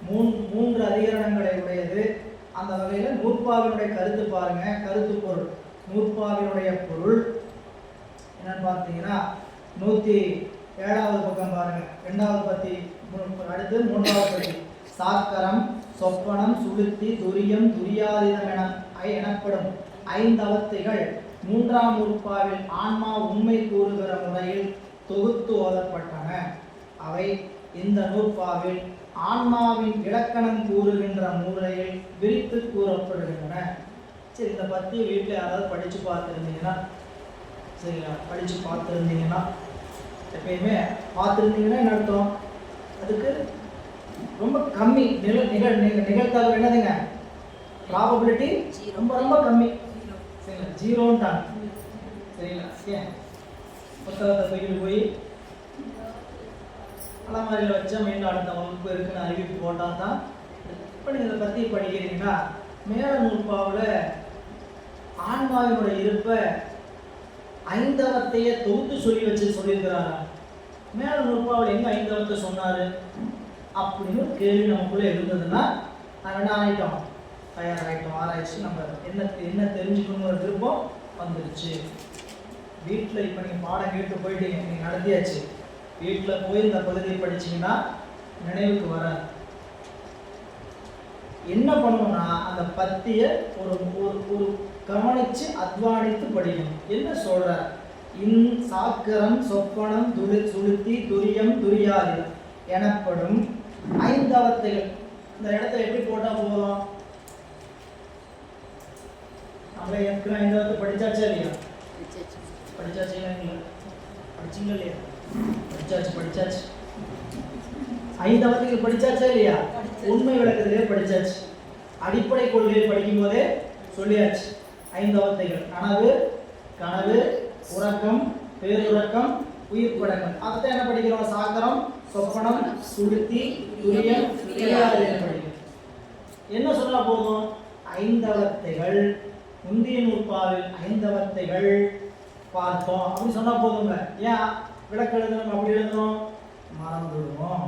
3 அதிகரணங்களை உடையது. அந்த வகையில் நூற்பாவினுடைய கருத்து பாருங்க. கருத்து பொருள் நூற்பாவினுடைய பொருள் என்னன்னு பார்த்தீங்கன்னா 107வது பக்கம் பாருங்க. 2வது பத்தி அடுத்து 3வது பத்தி சாக்கரம், சொப்பனம், சுளுத்தி, துரியம், துரியாதீதம் எனப்படும் 5 அவத்தைகள் 3ஆம் நூற்பாவில் ஆன்மா உண்மை கூறுகிற முறையில் தொகுத்து ஓதப்பட்டன. அவை இந்த நூற்பாவில் ஆன்மாவின் இலக்கணம் கூறுகின்ற முறையில் விரித்து கூறப்படுகின்றன. சரி, இந்த பத்தி வீட்டில் யாராவது படித்து பார்த்துருந்தீங்கன்னா, சரிங்களா, படித்து பார்த்துருந்தீங்கன்னா, எப்பயுமே பார்த்துருந்தீங்கன்னா என்ன அர்த்தம்? அதுக்கு ரொம்ப கம்மி நிகழ்த்தகவு என்னதுங்க? ப்ராபபிலிட்டி ரொம்ப ரொம்ப கம்மி. சரிங்களா, 0ன்ட்டாங்க. சரிங்களா, ஏன் புத்தகத்தை தூக்கிட்டு போய் அலமாரியில் வச்சா மீண்டும் அடுத்த வகுப்பு இருக்குன்னு அறிவிப்பு போட்டால் தான். இப்போ நீங்கள் இதை பற்றி படிக்கிறீங்கன்னா மேல நூற்பாவில் ஆன்மாவினுடைய இருப்பை 5 அவத்தையை தொகுத்து சொல்லி வச்சு சொல்லியிருக்கிறாரா? மேல நூற்பாவில் எங்கே 5 அவத்தை சொன்னார் அப்படின்னு கேள்வி நமக்குள்ளே இருந்ததுன்னா நாங்கள் என்ன ஆகிட்டோம்? தயாராகிட்டோம். ஆராய்ச்சி நம்ம என்ன தெரிஞ்சுக்கணுங்கிற விருப்பம் வந்துடுச்சு. வீட்டில் இப்போ நீங்கள் பாடம் கேட்டு போயிட்டீங்க, நீங்கள் நடத்தியாச்சு. வீட்டில் போய் இந்த பகுதியை படிச்சிங்கன்னா நினைவுக்கு வராது. என்ன பண்ணணும்னா அந்த பத்தியை ஒரு கவனித்து அத்வானித்து படிக்கணும். என்ன சொல்ற? சாக்கரம், சொப்பனம், சுளுத்தி, துரியம், துரியாதீதம் எனப்படும் 5 அவத்தைகள். இந்த இடத்த எப்படி போட்டா போதும்? நம்மளே எனக்கு 5 அவத்தை படிச்சாச்சா இல்லையா? படிச்சாச்சுங்களா? இல்லையா? படிச்சிங்களா இல்லையா? படிச்சாச்சு. 5 அவத்தைகள் படிச்சாச்சா இல்லையா? உண்மை விளக்கத்திலே படிச்சாச்சு. அடிப்படை கொள்கையை படிக்கும் போதே சொல்லியாச்சு. 5 அவத்தைகள்: கனவு, உறக்கம், பேருறக்கம், உயிர் படங்கள். அதான் என்ன படிக்கிறோம்? சாக்கரம், சொப்பனம், சுளுத்தி, துரியம், துரியாதீனம் படிக்கிறோம். என்ன சொன்னா போதும்? ஐந்தவத்தைகள், முந்திய நூற்பாவில் ஐந்தவத்தைகள் பார்த்தோம் அப்படின்னு சொன்னா போதுங்க. ஏன் விளக்கு எழுதணும் அப்படி எழுதணும்? மறந்துடுவோம்,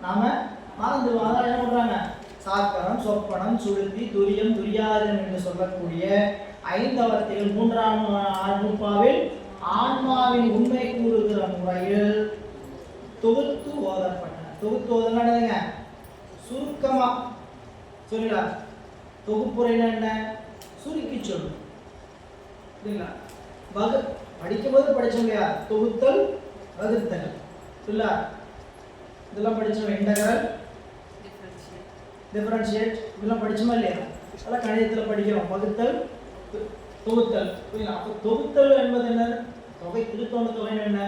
நாம மறந்துடுவோம். அதான் என்ன பண்றாங்க? சாக்கரம், சொப்பனம், சுளுத்தி, துரியம், துரியாதீனம் என்று சொல்லக்கூடிய ஐந்தவத்தைகள் மூன்றாம் நூற்பாவில் ஆன்மாவின் உண்மை கூறுகிற முறையில் தொகுத்து ஓதப்பட்டன. தொகுத்து ஓதனங்க சுருக்கமா சொல்லுங்களா? தொகுப்புரைனா என்ன? சுருக்கி சொல்லு. சரிங்களா? படிக்கும்போது படிச்சோம் இல்லையா? தொகுத்தல், வகுத்தல். இல்ல இதெல்லாம் படிச்சோம். இன்டகிரல், டிஃபரன்ஷியேட் இதெல்லாம் படிச்சோமா இல்லையா? அதெல்லாம் கணிதத்தில் படிக்கிறோம். வகுத்தல், தொகுத்தல். புரியல? அப்போ தொகுத்தல் என்பது என்ன? தொகை, திருத்தோண தொகை என்ன?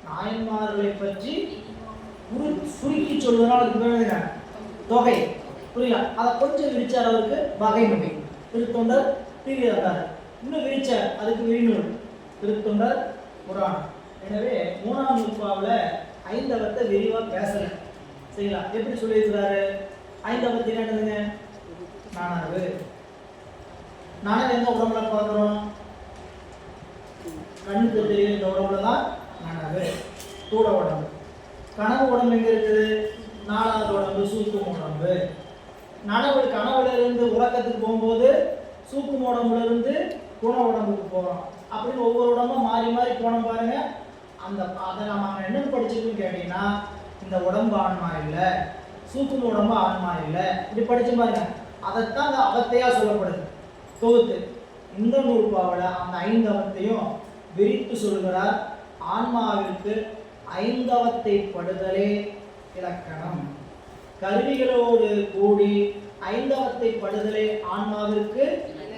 நாயன்மார்களை பற்றி சுருக்கி சொல்வதனால் அதுக்கு பேர் தொகை. புரியல? அதை கொஞ்சம் விரிச்சார், அவருக்கு வகை நுகை. திருத்தொண்டர் தீவிரத்தார். இன்னும் விரிச்சார், அதுக்கு விரிநூல் திருத்தொண்டர் புராணம். எனவே மூணாம் நூற்பாவில் ஐந்தவத்தை விரிவாக பேசல. சரிங்களா? எப்படி சொல்லியிருக்கிறாரு? ஐந்தவத்தை என்னதுங்க? நாணவு. நாணவு எந்த உடம்புல பார்க்குறோம்? கண்ணுக்கு தெரியும் இந்த உடம்புல தான் நனவு, தூட உடம்பு. கனவு உடம்பு எங்க இருக்குது? நாலாவது உடம்பு, சூக்கும் உடம்பு. நனவு கனவுல இருந்து உறக்கத்துக்கு போகும்போது சூக்கும் உடம்புல இருந்து குண உடம்புக்கு போகிறோம். அப்படின்னு ஒவ்வொரு உடம்பும் மாறி மாறி போனோம் பாருங்க. அதை நம்ம என்னன்னு படிச்சிருக்கோம் கேட்டீங்கன்னா, இந்த உடம்பு ஆன்மா இல்லை, சூக்கும் உடம்பு ஆன்மா இல்லை, இப்படி படிச்சு பாருங்க. அதைத்தான் அந்த அவத்தையா சொல்லப்படுது தொகுத்து. இந்த நூற்பாவில் அந்த ஐந்தவத்தையும் விரித்து சொல்கிறார். ஆன்மாவிற்கு ஐந்தவத்தை படுதலே இலக்கணம். கருவிகளோடு கூடி ஐந்தவத்தை படுதலே ஆன்மாவிற்கு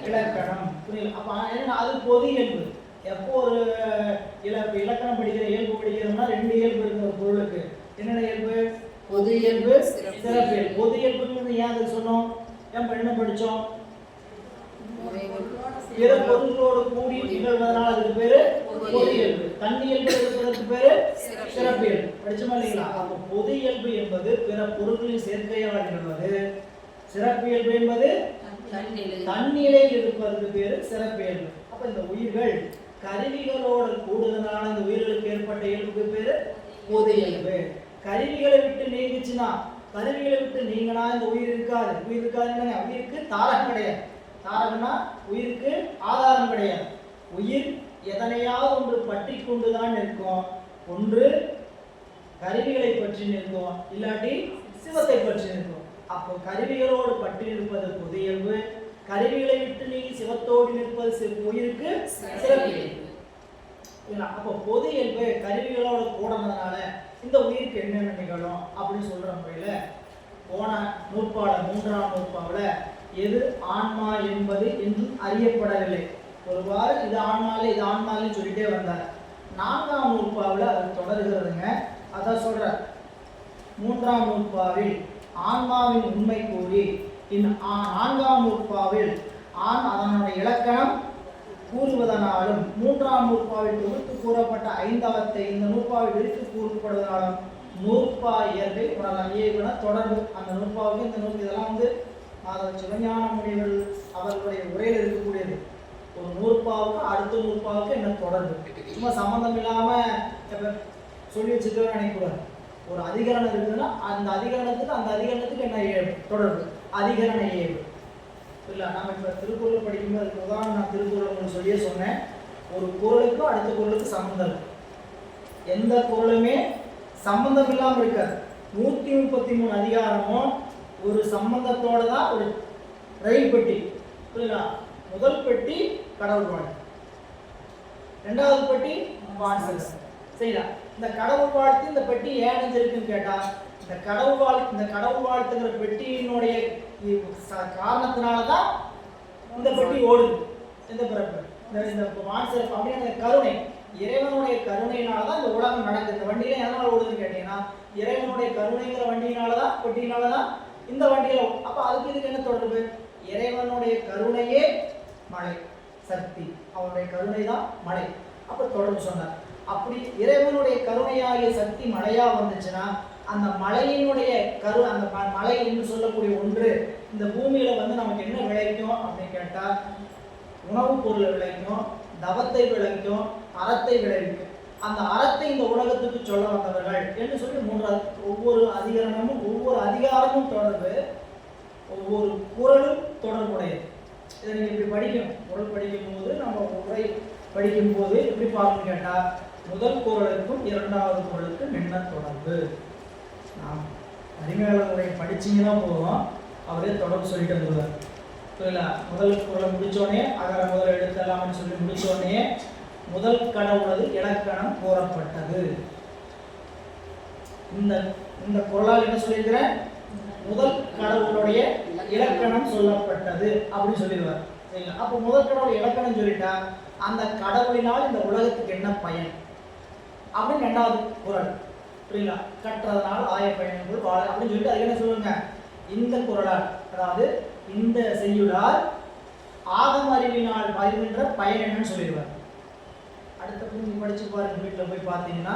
இலக்கணம். புரியல? அப்ப என்ன? அது பொது இயல்பு. எப்போ ஒரு இலக்கணம் படிக்கிற இயல்பு படிக்கிறோம்னா ரெண்டு இயல்பு இருக்கு ஒரு பொருளுக்கு. என்னென்ன இயல்பு? பொது இயல்பு, சிறப்பு இயல்பு. பொது இயல்புன்னு ஏன் அது சொன்னோம்? ஏன் என்ன படிச்சோம்? பிற பொருள்களோடு கூடி நிகழ்வதனால் அதுக்கு பேரு பொது இயல்பு. தனி இயல்பு இருப்பதற்கு பேரு சிறப்பு இயல்பு. படிச்சோமா இல்லைங்களா? அப்போ பொது இயல்பு என்பது பிற பொருட்களின் சேர்க்கையால் நிகழ்வது. சிறப்பு இயல்பு என்பது தன்னிலையில் இருப்பதற்கு பேரு சிறப்பு இயல்பு. அப்ப இந்த உயிர்கள் கருவிகளோடு கூடுதலான இந்த உயிர்களுக்கு ஏற்பட்ட இயல்புக்கு பேரு பொது இயல்பு. கருவிகளை விட்டு நீங்குச்சுன்னா, கருவிகளை விட்டு நீங்கினா இந்த உயிர் இருக்காது. உயிர் இருக்காதுன்னு உயிருக்கு தாரகம் கிடையாது. தாரகம்னா உயிருக்கு ஆதாரம் கிடையாது. உயிர் எதனையாவது ஒன்று பற்றி கொண்டுதான் இருக்கும். ஒன்று கருவிகளை பற்றி நிற்கும், இல்லாட்டி சிவத்தை பற்றி நிற்கும். அப்போ கருவிகளோடு பற்றி நிற்பது பொது இயல்பு, கருவிகளை விட்டு நீங்கி சிவத்தோடு நிற்பது உயிருக்கு சிறப்பு இயல்பு. அப்போ பொது இயல்பு கருவிகளோடு கூடனதுனால இந்த உயிருக்கு என்னென்ன நிகழும் அப்படின்னு சொல்ற முறையில போன நூற்பாவில் மூன்றாம் நூற்பாவில் எது ஆன்மா என்பது என்றும் அறியப்படவில்லை. ஒருவாறு இது ஆன்மாலே இது ஆன்மாலேன்னு சொல்லிட்டே வந்தார். நான்காம் நூற்பாவில் அது தொடர்கிறதுங்க. அதான் சொல்ற மூன்றாம் நூற்பாவில் ஆன்மாவின் உண்மை கூறி நான்காம் நூற்பாவில் அதனுடைய இலக்கணம் கூறுவதனாலும் மூன்றாம் நூற்பாவில் தொகுத்து கூறப்பட்ட ஐந்தவத்தை இந்த நூற்பாவில் விரித்து கூறப்படுவதனாலும் நூற்பா இயல்பை உணரலாம். தொடர்பு அந்த நூற்பாவுக்கு இந்த நூல் இதெல்லாம் சிவஞான முனிவர் அவர்களுடைய உரையில் இருக்கக்கூடியது. ஒரு நூற்பாவுக்கு அடுத்த நூற்பாவுக்கு என்ன தொடர்பு? சும்மா சம்பந்தம் இல்லாம சொல்லி வச்சுக்கவே நினைக்கூடாது. ஒரு அதிகரணம் இருக்குதுன்னா அந்த அதிகரணத்துக்கு என்ன தொடர்பு? அதிகரண இயல்பு இல்லை. நம்ம இப்போ திருக்குறள் படிக்கும்போது அதுக்கு உதாரணம் நான் திருக்குறள் உங்களுக்கு சொல்லியே சொன்னேன். ஒரு குறளுக்கும் அடுத்த குறளுக்கு சம்பந்தம் இருக்கு. எந்த குறளுமே சம்பந்தம் இல்லாமல் இருக்காது. 133 அதிகாரமும் ஒரு சம்பந்தத்தோட தான் ஒரு ரயில் பெட்டி. புரியுதா? முதல் பெட்டி கடவுள் வாழ்த்து, ரெண்டாவது பெட்டி வான்சல். சரிங்களா? இந்த கடவுள் வாழ்த்து இந்த பெட்டி ஏன் அணிஞ்சிருக்குன்னு கேட்டா, இந்த கடவுள் வாழ்த்துங்கிற பெட்டியினுடைய காரணத்தினாலதான் இந்த பெட்டி ஓடுது. இந்த பிறப்பு இந்த வான்சல் அப்படிங்கிற கருணை, இறைவனுடைய கருணையினாலதான் இந்த உலகம் நடக்குது. இந்த வண்டியில எதனால ஓடுதுன்னு கேட்டீங்கன்னா, இறைவனுடைய கருணைங்கிற வண்டியினாலதான் பெட்டியினாலதான் இந்த வண்டியில. அப்ப அதுக்கு இதுக்கு என்ன தொடர்பு? இறைவனுடைய கருணையே மழை சக்தி, அவருடைய கருணை தான் மழை. அப்ப தொடர்பு சொன்னார். அப்படி இறைவனுடைய கருணையாகிய சக்தி மழையா வந்துச்சுன்னா அந்த மழையினுடைய அந்த மழை என்று சொல்லக்கூடிய ஒன்று இந்த பூமியில வந்து நமக்கு என்ன விளைக்கும் அப்படின்னு கேட்டா உணவுப் பொருளை விளைக்கும், தவத்தை விளைக்கும், அறத்தை விளைவிக்கும். அந்த அறத்தை இந்த உலகத்துக்கு சொல்ல வந்தவர்கள் என்று சொல்லி மூன்றாவது ஒவ்வொரு அதிகாரமும் தொடர்பு, ஒவ்வொரு குறளும் தொடர்புடையது. இதை நீங்க இப்படி படிக்கணும். குறள் படிக்கும் போது நம்ம உரை படிக்கும் போது எப்படி பார்க்கணும் கேட்டா முதல் குறளுக்கும் இரண்டாவது குறளுக்கும் என்ன தொடர்பு. நாம் அறிஞர் உரை படிச்சீங்கன்னா போதும், அவரே தொடர்பு சொல்லிட்டு வந்துடுவார். புரியல? முதல் குறளை முடிச்சோடனே அகர முதல் எழுத்தலாம்னு சொல்லி முடிச்சோடனே முதல் கடவுளது இலக்கணம் கூறப்பட்டது. இந்த குறளால் என்ன சொல்லியிருக்கிறேன்? முதல் கடவுளுடைய இலக்கணம் சொல்லப்பட்டது அப்படின்னு சொல்லிடுவார். சரிங்களா? அப்போ முதல் கடவுள் இலக்கணம் சொல்லிட்டா அந்த கடவுளினால் இந்த உலகத்துக்கு என்ன பயன் அப்படின்னு ரெண்டாவது குறள். புரியல? கற்றதனால் ஆய பயன்கள் வாழ அப்படின்னு சொல்லிட்டு அது என்ன சொல்லுங்க, இந்த குறளால் அதாவது இந்த செய்யுளால் ஆகம அறிவினால் வருகின்ற பயன் என்னன்னு சொல்லிடுவார். அடுத்த நீங்க படிச்சு பாருங்க, வீட்டில் போய் பார்த்தீங்கன்னா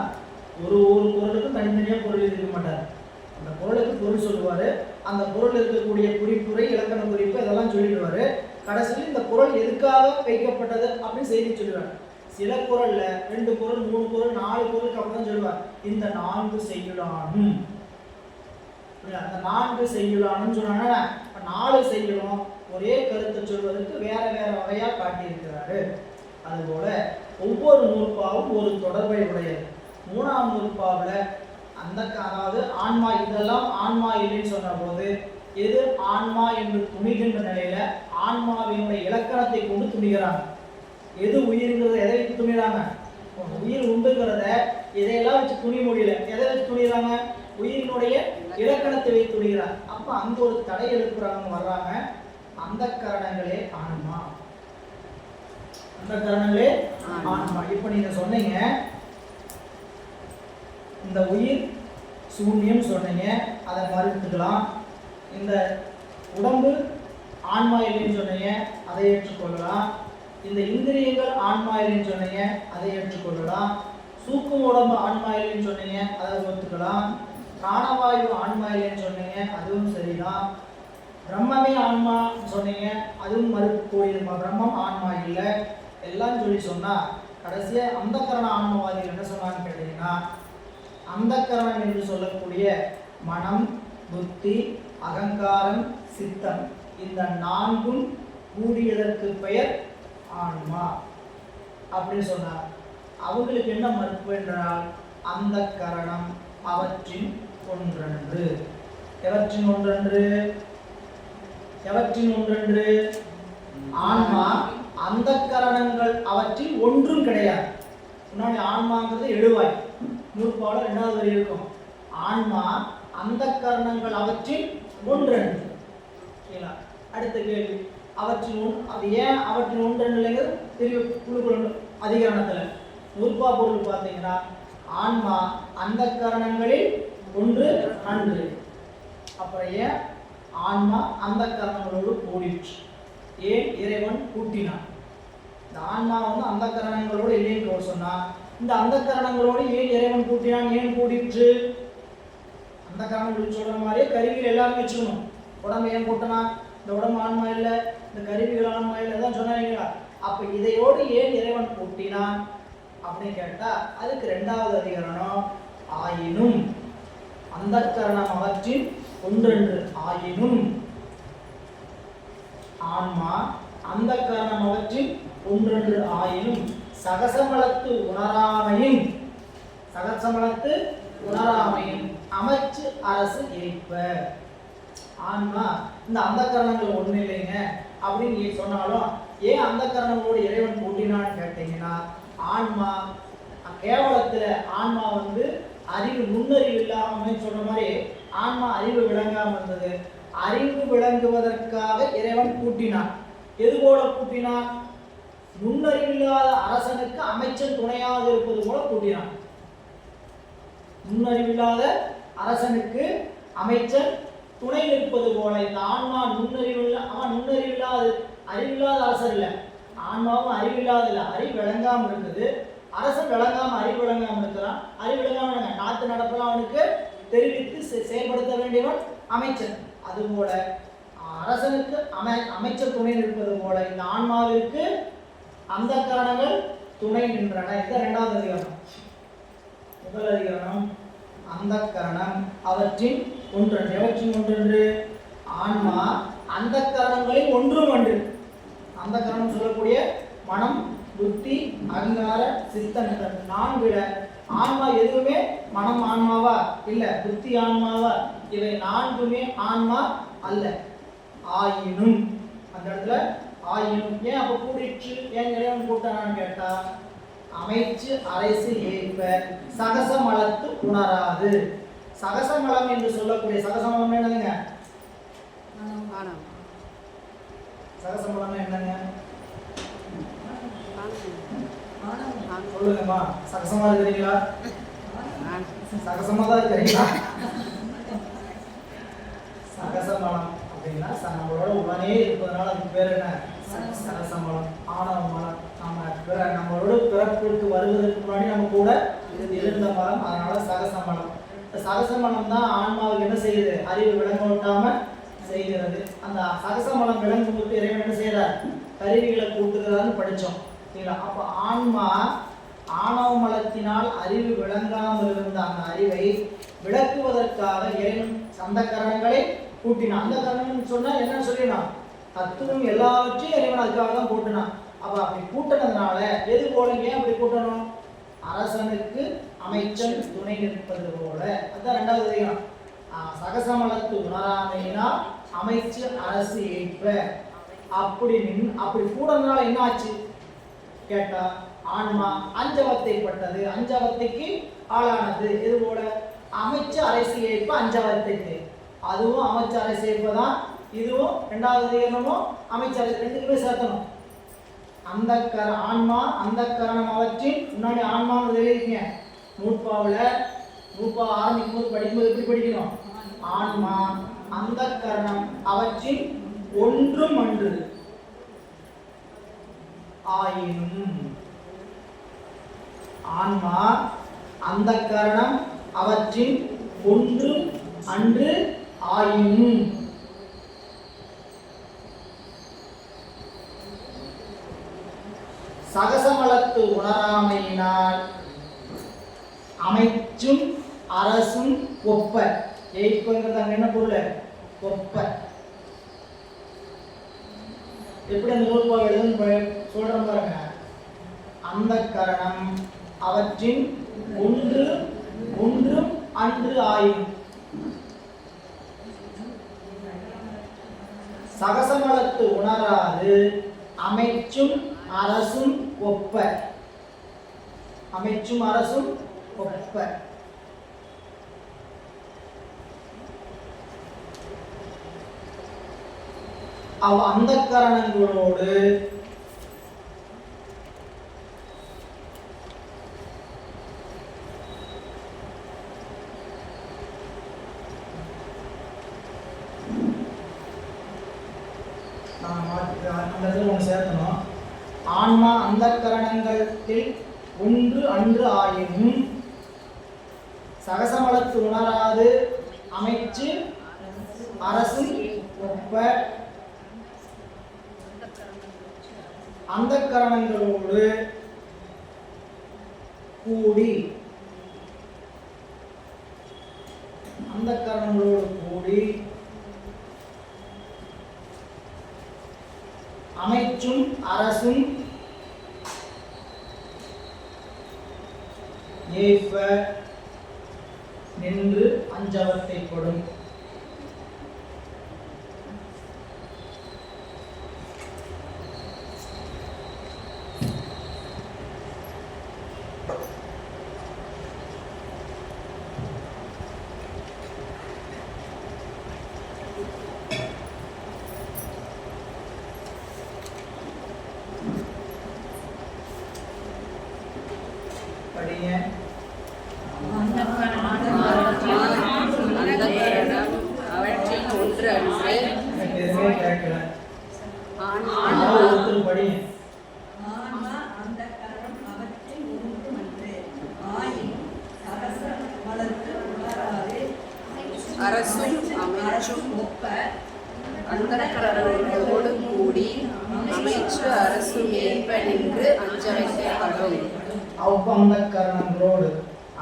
ஒரு குறளுக்கும் தனித்தனியாக பொருள் இருக்க மாட்டார். அந்த குறளுக்கு பொருள் சொல்லுவார், அந்த பொருள் இருக்கக்கூடிய குறிப்புரை இலக்கண குறிப்பு இதெல்லாம் சொல்லிடுவார். கடைசியில் இந்த குறள் எதுக்காக வைக்கப்பட்டது அப்படின்னு செய்தி சொல்லுவார். சில குறள்ல 2 குறள் 3 குறள் 4 குறளுக்கு அப்புறம் தான் சொல்லுவார் இந்த 4 செய்யுளானும். அந்த 4 செய்யுளானும் சொன்னாங்கன்னா 4 செய்யுளும் ஒரே கருத்தை சொல்வதற்கு வேற வேற வகையா காட்டியிருக்கிறாரு. அதுபோல ஒவ்வொரு நூற்பாவும் ஒரு தொடர்பை உடையது. 3ஆம் நூற்பாவில் அதாவது ஆன்மா, இதெல்லாம் ஆன்மா இல்லைன்னு சொன்ன போது எது ஆன்மா என்று துணிகின்ற நிலையில ஆன்மாவினுடைய இலக்கணத்தை கொண்டு துணிகிறாங்க. எது உயிர்ங்கிறத எதை வச்சு துணிகிறாங்க? உயிர் உண்டுங்கிறத இதையெல்லாம் வச்சு துணி முடியல, எதை வச்சு துணிகிறாங்க? உயிரினுடைய இலக்கணத்தை வைத்து துணிகிறாங்க. அப்ப அங்க ஒரு தடை எழுப்புறாங்க, வர்றாங்க. அந்த கரணங்களே ஆன்மா, அந்த கரணங்களே ஆன்மா. இப்ப நீங்க சொன்னீங்க இந்த உயிர் சூன்யம் சொன்னீங்க, அதை மறுத்துக்கலாம். இந்த உடம்பு ஆன்மா இல்லைன்னு சொன்னீங்க, அதை ஏற்றுக்கொள்ளலாம். இந்த இந்திரியங்கள் ஆன்மா இல்லைன்னு சொன்னீங்க, அதை ஏற்றுக்கொள்ளலாம். சூக்கும் உடம்பு ஆன்மா இல்லைன்னு சொன்னீங்க, அதை ஒத்துக்கலாம். பிராணவாயு ஆன்மா இல்லைன்னு சொன்னீங்க, அதுவும் சரிதான். பிரம்மமே ஆன்மா சொன்னீங்க, அதுவும் மறுக்கக்கூடியது. பிரம்மம் ஆன்மா இல்லை எல்லாம் சொல்லி சொன்னா கடைசியா அந்த கரண ஆன்மவாதிகள் என்ன சொன்னான்னு கேட்டீங்கன்னா, அந்த கரணம் என்று சொல்லக்கூடிய மனம், புத்தி, அகங்காரம், சித்தம், இந்த 4ம் கூடியதற்கு பெயர் ஆன்மா அப்படின்னு சொன்னார். அவங்களுக்கு என்ன மறுப்பு என்றால் அந்த கரணம் அவற்றின் ஒன்றன்று. எவற்றின் ஒன்றன்று? எவற்றின் ஒன்றன்று? ஆன்மா அந்த கரணங்கள் அவற்றில் ஒன்றும் கிடையாது. முன்னாடி ஆன்மாங்கிறது எழுவாய், நூற்பாவில் 2வது வரி இருக்கும். ஆன்மா அந்த கரணங்கள் அவற்றில் ஒன்றன்று. அடுத்த கேள்வி, அவற்றின் அது ஏன் அவற்றின் ஒன்றன்னுங்கிறது தெரிய குழுக்குள்ள அதிகாரத்துல நூற்பா பொருள் பார்த்தீங்கன்னா ஆன்மா அந்த கரணங்களில் ஒன்று அன்று. அப்புறம் ஏன் ஆன்மா அந்த கரணங்களோடு கூடிற்று? ஏன் இறைவன் கூட்டினான்? இந்த ஆன்மா வந்து அந்த கரணங்களோடு இல்லைன்னு சொன்னா இந்த அந்த கரணங்களோடு ஏன் இறைவன் கூட்டினான், ஏன் கூடிற்று? அந்த கரணங்கள் சொல்ற மாதிரியே கருவிகள் எல்லாமே வச்சுக்கணும். உடம்பு ஏன் கூட்டினா? இந்த உடம்பு ஆன்மா இல்லை, இந்த கருவிகள் ஆன்மா இல்லை தான் சொன்னாங்களா? அப்ப இதையோடு ஏன் இறைவன் கூட்டினான் அப்படின்னு கேட்டா அதுக்கு 2வது அதிகரணம் ஆயினும் அந்த கரணம் அவற்றின் ஒன்றென்று. ஆயினும் ஆன்மா அந்த கரணம் அவற்றின் ஒன்றென்று ஆயினும் சகசமலத்து உணராமையும் அமைச்சு அரசு ஏற்ப. ஆன்மா இந்த அந்த கரணங்கள் ஒண்ணு இல்லைங்க அப்படின்னு நீ சொன்னாலும் ஏன் அந்த கரணங்களோடு இறைவன் கூட்டினான்னு கேட்டீங்கன்னா ஆன்மா கேவலத்துல ஆன்மா வந்து அறிவு நுண்ணறிவு இல்லாம சொல்ற மாதிரி ஆன்மா அறிவு விளங்காம இருந்தது. அறிவு விளங்குவதற்காக இறைவன் கூட்டினான். எது போல கூட்டினான்? நுண்ணறிவில்லாத அரசனுக்கு அமைச்சன் துணையாக இருப்பது போல கூட்டினான். நுண்ணறிவில்லாத அரசனுக்கு அமைச்சன் துணை நிற்பது போல இந்த ஆன்மா நுண்ணறிவில்லாத அறிவில்லாத அரசர் இல்லை, ஆன்மாவும் அறிவில்லாத இல்லை, அறிவு விளங்காம இருக்குது. அரசன் விளங்காம அறிவு விளங்காம இருக்கிறான். அறிவு விளங்காம நாட்டு நடப்பெல்லாம் அவனுக்கு தெரிவித்து செயல்படுத்த வேண்டியவன் அமைச்சன். அதுபோல அரசனுக்கு அமைச்சர் துணை நிற்பது போல இந்த ஆன்மாவிற்கு அந்த காரணங்கள் துணை நின்றன. இது இரண்டாவது அதிகாரம். முதல் அதிகாரம் அந்த கரணம் அவற்றின் ஒன்றென்று. எவற்றின் ஒன்றென்று? ஆன்மா அந்த கரணங்களில் ஒன்றும் ஒன்று. அந்த கரணம் சொல்லக்கூடிய மனம், புத்தி, அகங்கார, சித்தம் நான்குல ஆன்மா எதுவுமே மனம் ஆன்மாவா இல்ல, புத்தி ஆன்மாவா, இவை நான்குமே ஆன்மா அல்ல. ஆயினும் அந்த இடத்துல ஆயினும் ஏன் அப்ப கூடிற்று, ஏன் இறைவன் கூட்டானான்னு கேட்டா அமைச்சு அரசு ஏற்ப சகசமலத்து உணராது. சகசமலம் என்று சொல்லக்கூடிய சகசமலம் என்னதுங்க? சகசமலம் என்னங்க சொல்லுங்கம்மா. சகசமா இருக்கிறீங்களா? சகசமா தான் இருக்கிறீங்களா? சகசமலம் அப்படின்னா நம்மளோட உடனே இருப்பதனால அதுக்கு பேர் என்ன? சகசமலம். ஆணவ மலம். நம்மளோட பிறப்புக்கு வருவதற்கு முன்னாடி நம்ம கூட இருந்த மலம், அதனால சகசமலம். சகசமலம் தான் ஆன்மாவுக்கு என்ன செய்யுது? அறிவு விளங்க விட்டாம செய்கிறது. அந்த சகசமலம் விளங்கும் போது இறைவன் என்ன செய்யறார்? கருவிகளை கூட்டுகிறான்னு படிச்சோம். அப்ப ஆன்மா ஆணவ மலத்தினால் அறிவு விளங்காமல் இருந்த அந்த அறிவை விளக்குவதற்காக இறைவன் அந்த கரணங்களை கூட்டினான். அந்த கரணம் சொன்னா என்ன சொல்லினான்? தத்துவம் எல்லாவற்றையும் இறைவன் அதுக்காக தான் கூட்டினான். அப்ப அப்படி கூட்டினதுனால எது போல? ஏன் அப்படி கூட்டணும்? அரசனுக்கு அமைச்சன் துணை நிற்பது போல. அதுதான் இரண்டாவது அதிகாரம். சகசமலத்து உணராமையினால் அமைச்சு அரசு ஏற்ப. அப்படி கூடனால என்ன ஆச்சு கேட்டா ஆன்மா அஞ்சவத்தைப்பட்டது, அஞ்சவத்தைக்கு ஆளானது. இது போல அமைச்சு அரசு ஏற்ப அஞ்சவத்தைக்கு. அதுவும் அமைச்சு அரசு ஏற்பதான், இதுவும் இரண்டாவது அதிகாரமும் அமைச்சு அரசு ரெண்டுக்குமே சேர்த்தணும். அந்த ஆன்மா அந்த கரணம் அவற்றின் முன்னாடி ஆன்மான்னு தெரியுங்க. நூற்பா ஆரம்பிக்கும் போது படிக்கும்போது எப்படி படிக்கணும்? ஆன்மா அந்த கரணம் அவற்றின் ஒன்றும் அன்று ஆயினும். ஆன்மா அந்த கரணம் அவற்றின் ஒன்றும் அன்று ஆயினும். சகசமலத்து உணராமையினால் அமைச்சும் அரசும் ஒப்ப. ஏய்ப்புங்கிறது அங்க என்ன பொருள்? ஒப்ப. எப்படி அந்த நூற்பா எழுதுன்னு சொல்றோம் பாருங்க. அந்த கரணம் அவற்றின் ஒன்றும் அன்று ஆயினும். சகசமலத்து உணராது அமைச்சும் அரசும் ஒப்ப. அமைச்சும் அரசும் ஒப்ப. அந்த கரணங்களோடு சேர்த்தணும். ஆன்மா அந்த கரணங்களில் ஒன்று அன்று ஆயினும் சகசமலத்து உணராது அமைச்சு அரசு ஒப்ப. அந்த கரணங்களோடு கூடி, அந்த கரணங்களோடு கூடி அமைச்சும் அரசும் ஏற்ப நின்று அஞ்சவத்தை கொடும். படிங்க. அரசும் அமைச்சும் அந்தரங்களோடு கூடி அமைச்சு அரசு மேற்ப நின்று அஞ்ச வைக்கப்படும். அவ்வந்த கரணங்களோடு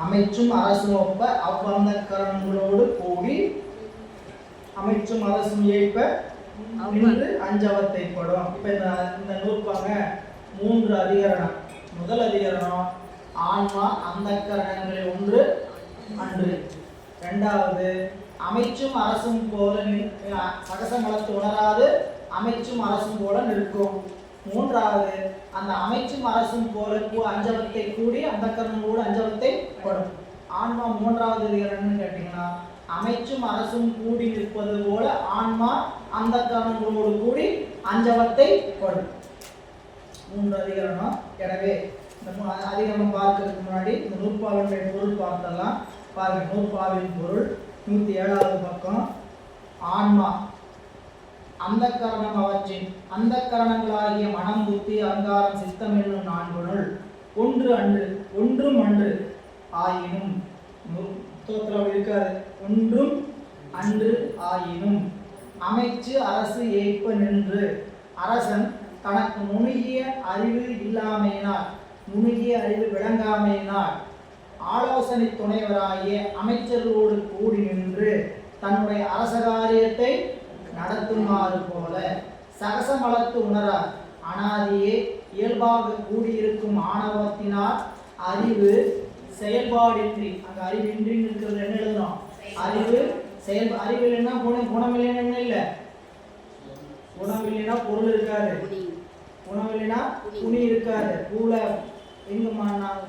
அமைச்சும் அரசும் ஒப்ப அவ்வந்த கரணங்களோடு கூடி அமைச்சும் அரசும் ஏற்ப நின்று அஞ்சவத்தைப்படும். இப்ப இந்த நூற்பாங்க 3 அதிகரணம். முதல் அதிகரணம் ஆன்மா அந்த கரணங்களில் ஒன்று அன்று. இரண்டாவது அமைச்சும் அரசும் போல சகசமலத்து உணராது அமைச்சும் அரசும் போல நிற்கும். மூன்றாவது அந்த அமைச்சும் அரசும் போல அஞ்சவத்தை கூடி அந்த கரணங்களோடு அஞ்சவத்தை படும். ஆன்மா 3வது அதிகரணம்னு கேட்டீங்கன்னா அமைச்சும் அரசும் கூடி நிற்பது போல ஆன்மா அந்த கரணங்களோடு கூடி அஞ்சவத்தை படும். 3 அதிகரணம். எனவே இந்த அதிகரணம் பார்க்கறதுக்கு முன்னாடி இந்த நூற்பாவினுடைய பொருள் பார்த்தலாம். பாருங்க, நூற்பாவின் பொருள் 107வது பக்கம். ஆன்மா அந்த கரணம் அவற்றின் அந்த கரணங்களாகிய மனம் புத்தி அகங்காரம் சித்தம் என்னும் 4 ஒன்று அன்று ஒன்றும் அன்று ஆயினும் இருக்காது. ஒன்றும் அன்று ஆயினும் அமைச்சு அரசு ஏற்ப நின்று அரசன் தனக்கு முழுகிய அறிவு இல்லாமையினால் முழுகிய அறிவு விளங்காமையினால் ஆலோசனை துணைவராகிய அமைச்சர்களோடு கூடி நின்று தன்னுடைய அரச காரியத்தை நடத்துமாறு போல சகசமலத்து உணரார் அனாதியே இயல்பாக கூடியிருக்கும் ஆணவத்தினால் அறிவு செயல்பாடின்றி, அங்க அறிவின்றி இருக்கிறது என்ன எழுதணும்? அறிவு அறிவு இல்லைன்னா குணம் இல்லைன்னா என்ன இல்லை? குணம் இல்லைன்னா பொருள் இருக்காது, குணம் இல்லைன்னா துணி இருக்காது. பூல எங்கம்மா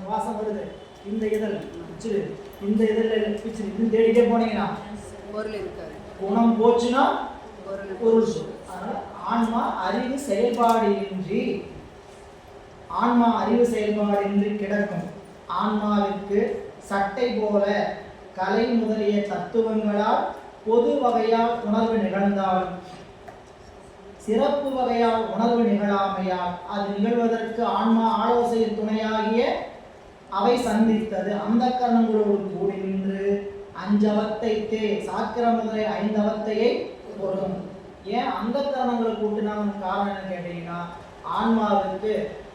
வாசம் வருது, இந்த இதழ் பிச்சு, இந்த இதழ் பிச்சு இன்னும் தேடிட்டே போனீங்கன்னா பொருள் இருக்காது. குணம் போச்சுன்னா பொருள். அதனால ஆன்மா அறிவு செயல்பாடின்றி கிடக்கும். ஆன்மாவிற்கு சட்டை போல கலை முதலிய தத்துவங்களால் பொது வகையால் உணர்வு நிகழ்ந்தாலும் சிறப்பு வகையால் உணர்வு நிகழாமையால் அது நிகழ்வதற்கு ஆன்மா ஆலோசனை துணையாகிய அவை சந்தித்தது அந்த கரணங்களோடு கூடி நின்று அஞ்சவத்தைத்தே சாக்கிர முதலிய 5 அவத்தையை பொருளும். ஏன் அந்த கரணங்களை கூட்டினாங்க? காரணம் என்ன கேட்டீங்கன்னா, ஆன்மாவிற்கு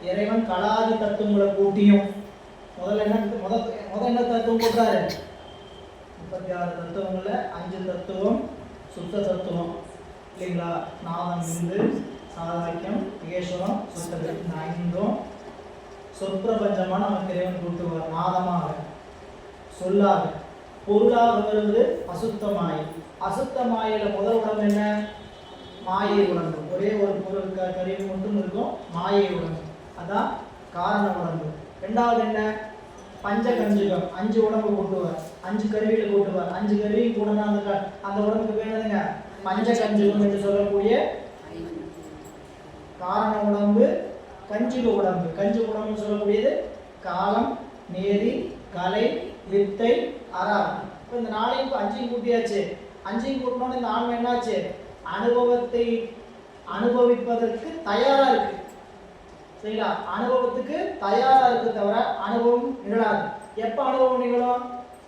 இறைவன் கலாதி தத்துவங்களை கூட்டியும் முதல்ல என்ன தத்துவம் கூட்டாரு? 36 தத்துவங்கள்ல 5 தத்துவம் சுத்த தத்துவம் இல்லைங்களா? நாதம், இந்து, சாதாக்கியம், ஈஸ்வரம், சுத்தம். இந்த 5ம் சொற்பிரபஞ்சமான நமக்கு இறைவன் கூட்டுவார். நாதமாக, சொல்லாக, பொருளாக வருவது அசுத்தமாய். அசுத்தமாயில முதல் உடம்பு என்ன? மாயை உடம்பு. ஒரே ஒரு பொருள் கருவி மட்டும் இருக்கும், மாயை உடம்பு. அதான் காரண உடம்பு. ரெண்டாவது என்ன? பஞ்சகஞ்சுகம். 5 உடம்பு கூட்டுவார், 5 கருவியில கூட்டுவார். 5 கருவி கூடனா அந்த உடம்புக்கு வேணுதுங்க பஞ்சகஞ்சுகம் என்று சொல்லக்கூடிய காரண உடம்பு. கஞ்சுக உடம்பு. கஞ்சுக உடம்புன்னு சொல்லக்கூடியது காலம், நேதி, கலை, வித்தை, அறார். இப்போ இந்த 4ஐயும் 5ஐயும் கூட்டியாச்சு. 5ஐயும் கூட்டினோன்னு இந்த ஆன்மை என்னாச்சு? அனுபவத்தை அனுபவிப்பதற்கு தயாரா இருக்கு. சரிங்களா? அனுபவத்துக்கு தயாரா இருக்கு, தவிர அனுபவம் நிகழாது. எப்ப அனுபவம் நிகழும்?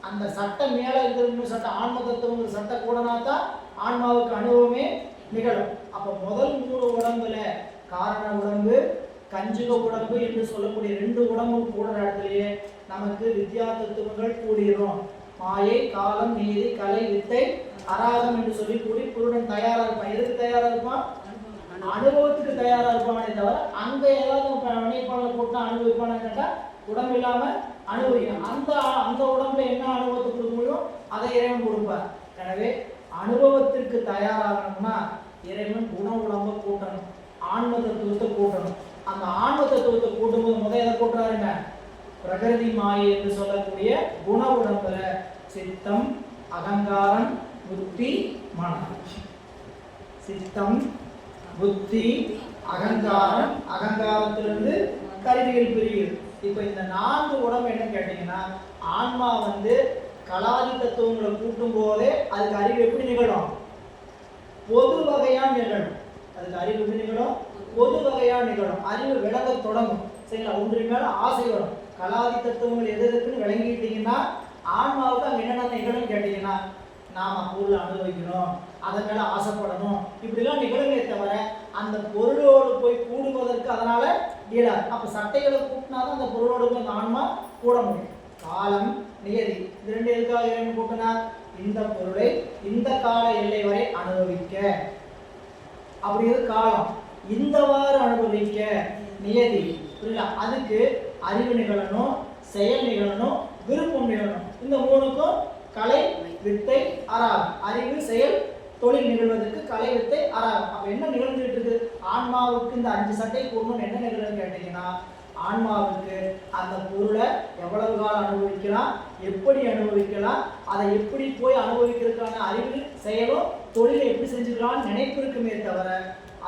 அந்த சட்டம் மேல இருக்கிற சட்டம், ஆன்ம தத்துவம் சட்ட கூடனா தான் ஆன்மாவுக்கு அனுபவமே நிகழும். அப்ப முதல் 3 உடம்புல காரண உடம்பு, கஞ்சுக உடம்பு என்று சொல்லக்கூடிய 2 உடம்பு கூடுற இடத்துலயே நமக்கு வித்யா தத்துவங்கள் கூடிரும். மாயை, காலம், நீதி, கலை, வித்தை, அராகம் என்று சொல்லி கூடி புருடன் தயாரா இருப்பான். எதுக்கு தயாரா இருப்பான்? அனுபவத்துக்கு தயாரா இருப்பானே தவிர அங்க ஏதாவது நினைப்பான போட்டு அனுபவிப்பானு கேட்டா உடம்பு இல்லாம அனுபவிக்கணும். அந்த உடம்புல என்ன அனுபவத்தை கொடுக்க முடியும் அதை இறைவன் கொடுப்பார். எனவே அனுபவத்திற்கு தயாராகணும்னா இறைவன் குண உடம்பை கூட்டணும், ஆன்ம தத்துவத்தை கூட்டணும். அந்த ஆன்ம தத்துவத்தை கூட்டும்போது முதல் எதை கூட்டுறாருங்க? பிரகிருதி மாயை என்று சொல்லக்கூடிய குண உடம்புல சித்தம், அகங்காரம், புத்தி, மனம். சித்தம், புத்தி, அகங்காரம், அகங்காரத்திலிருந்து கருவிகள் பிரியுது. இப்போ இந்த 4 உடம்பு என்ன கேட்டீங்கன்னா, ஆன்மா கலாதி தத்துவங்களை கூட்டும் போதே அதுக்கு அறிவு எப்படி நிகழும்? பொது வகையா நிகழும். அதுக்கு அறிவு எப்படி நிகழும்? பொது வகையா நிகழும். அறிவு விளங்க தொடங்கும். சரிங்களா? ஒன்றின் மேல ஆசை வரும். கலாதி தத்துவங்கள் எதுக்குன்னு விளங்கிட்டீங்கன்னா ஆன்மாவுக்கு அங்கே என்னென்ன நிகழும் கேட்டீங்கன்னா, நாம பொருளை அனுபவிக்கணும், அதன் மேல ஆசைப்படணும், இப்படிலாம் நிகழுமே தவிர அந்த பொருளோடு போய் கூடுவதற்கு அதனால இயலாது. அப்ப சட்டைகளை கூட்டினாதான் அந்த பொருளோடு போய் அந்த ஆன்மா கூட முடியும். காலம் நியதி இது ரெண்டு எதுக்காக இறைவன் கூட்டினார்? இந்த பொருளை இந்த கால எல்லை வரை அனுபவிக்க. அப்படி ஒரு காலம் இந்தவாறு அனுபவிக்க நியதி, புரியல? அதுக்கு அறிவு நிகழணும், செயல் நிகழணும், விருப்பம் நிகழணும். இந்த மூணுக்கும் கலை வித்தை அறாகும். அறிவு செயல் தொழில் நிகழ்வதற்கு கலை வித்தை அறாகும். அப்ப என்ன நிகழ்ந்துட்டு இருக்கு? ஆன்மாவுக்கு இந்த 5 சட்டை கூடணும் என்ன நிகழ்வுன்னு கேட்டீங்கன்னா, ஆன்மாவுக்கு அந்த பொருளை எவ்வளவு காலம் அனுபவிக்கலாம், எப்படி அனுபவிக்கலாம், அதை எப்படி போய் அனுபவிக்கிறதுக்கான அறிவு செயலும் தொழிலை எப்படி செஞ்சுக்கலாம்னு நினைப்பு இருக்குமே தவிர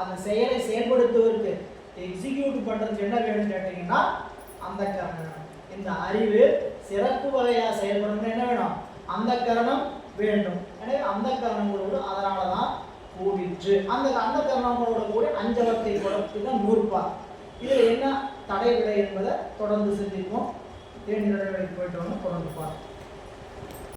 அந்த செயலை செயல்படுத்துவதற்கு எக்ஸிக்யூட் பண்றதுக்கு என்ன வேணும்னு கேட்டீங்கன்னா அந்த கரணம். இந்த அறிவு சிறப்பு வகையா செயல்படணும்னு என்ன வேணும்? அந்த கரணம் வேண்டும். எனவே அந்த கரணங்களோடு அதனாலதான் கூடிற்று. அந்த கரணங்களோட கூட அஞ்சவத்தை இதுதான் நூற்பா. இதுல என்ன தடை விடை என்பதை தொடர்ந்து சிந்திப்போம். தேனி போயிட்டு வந்து தொடர்ந்து பார்ப்போம்.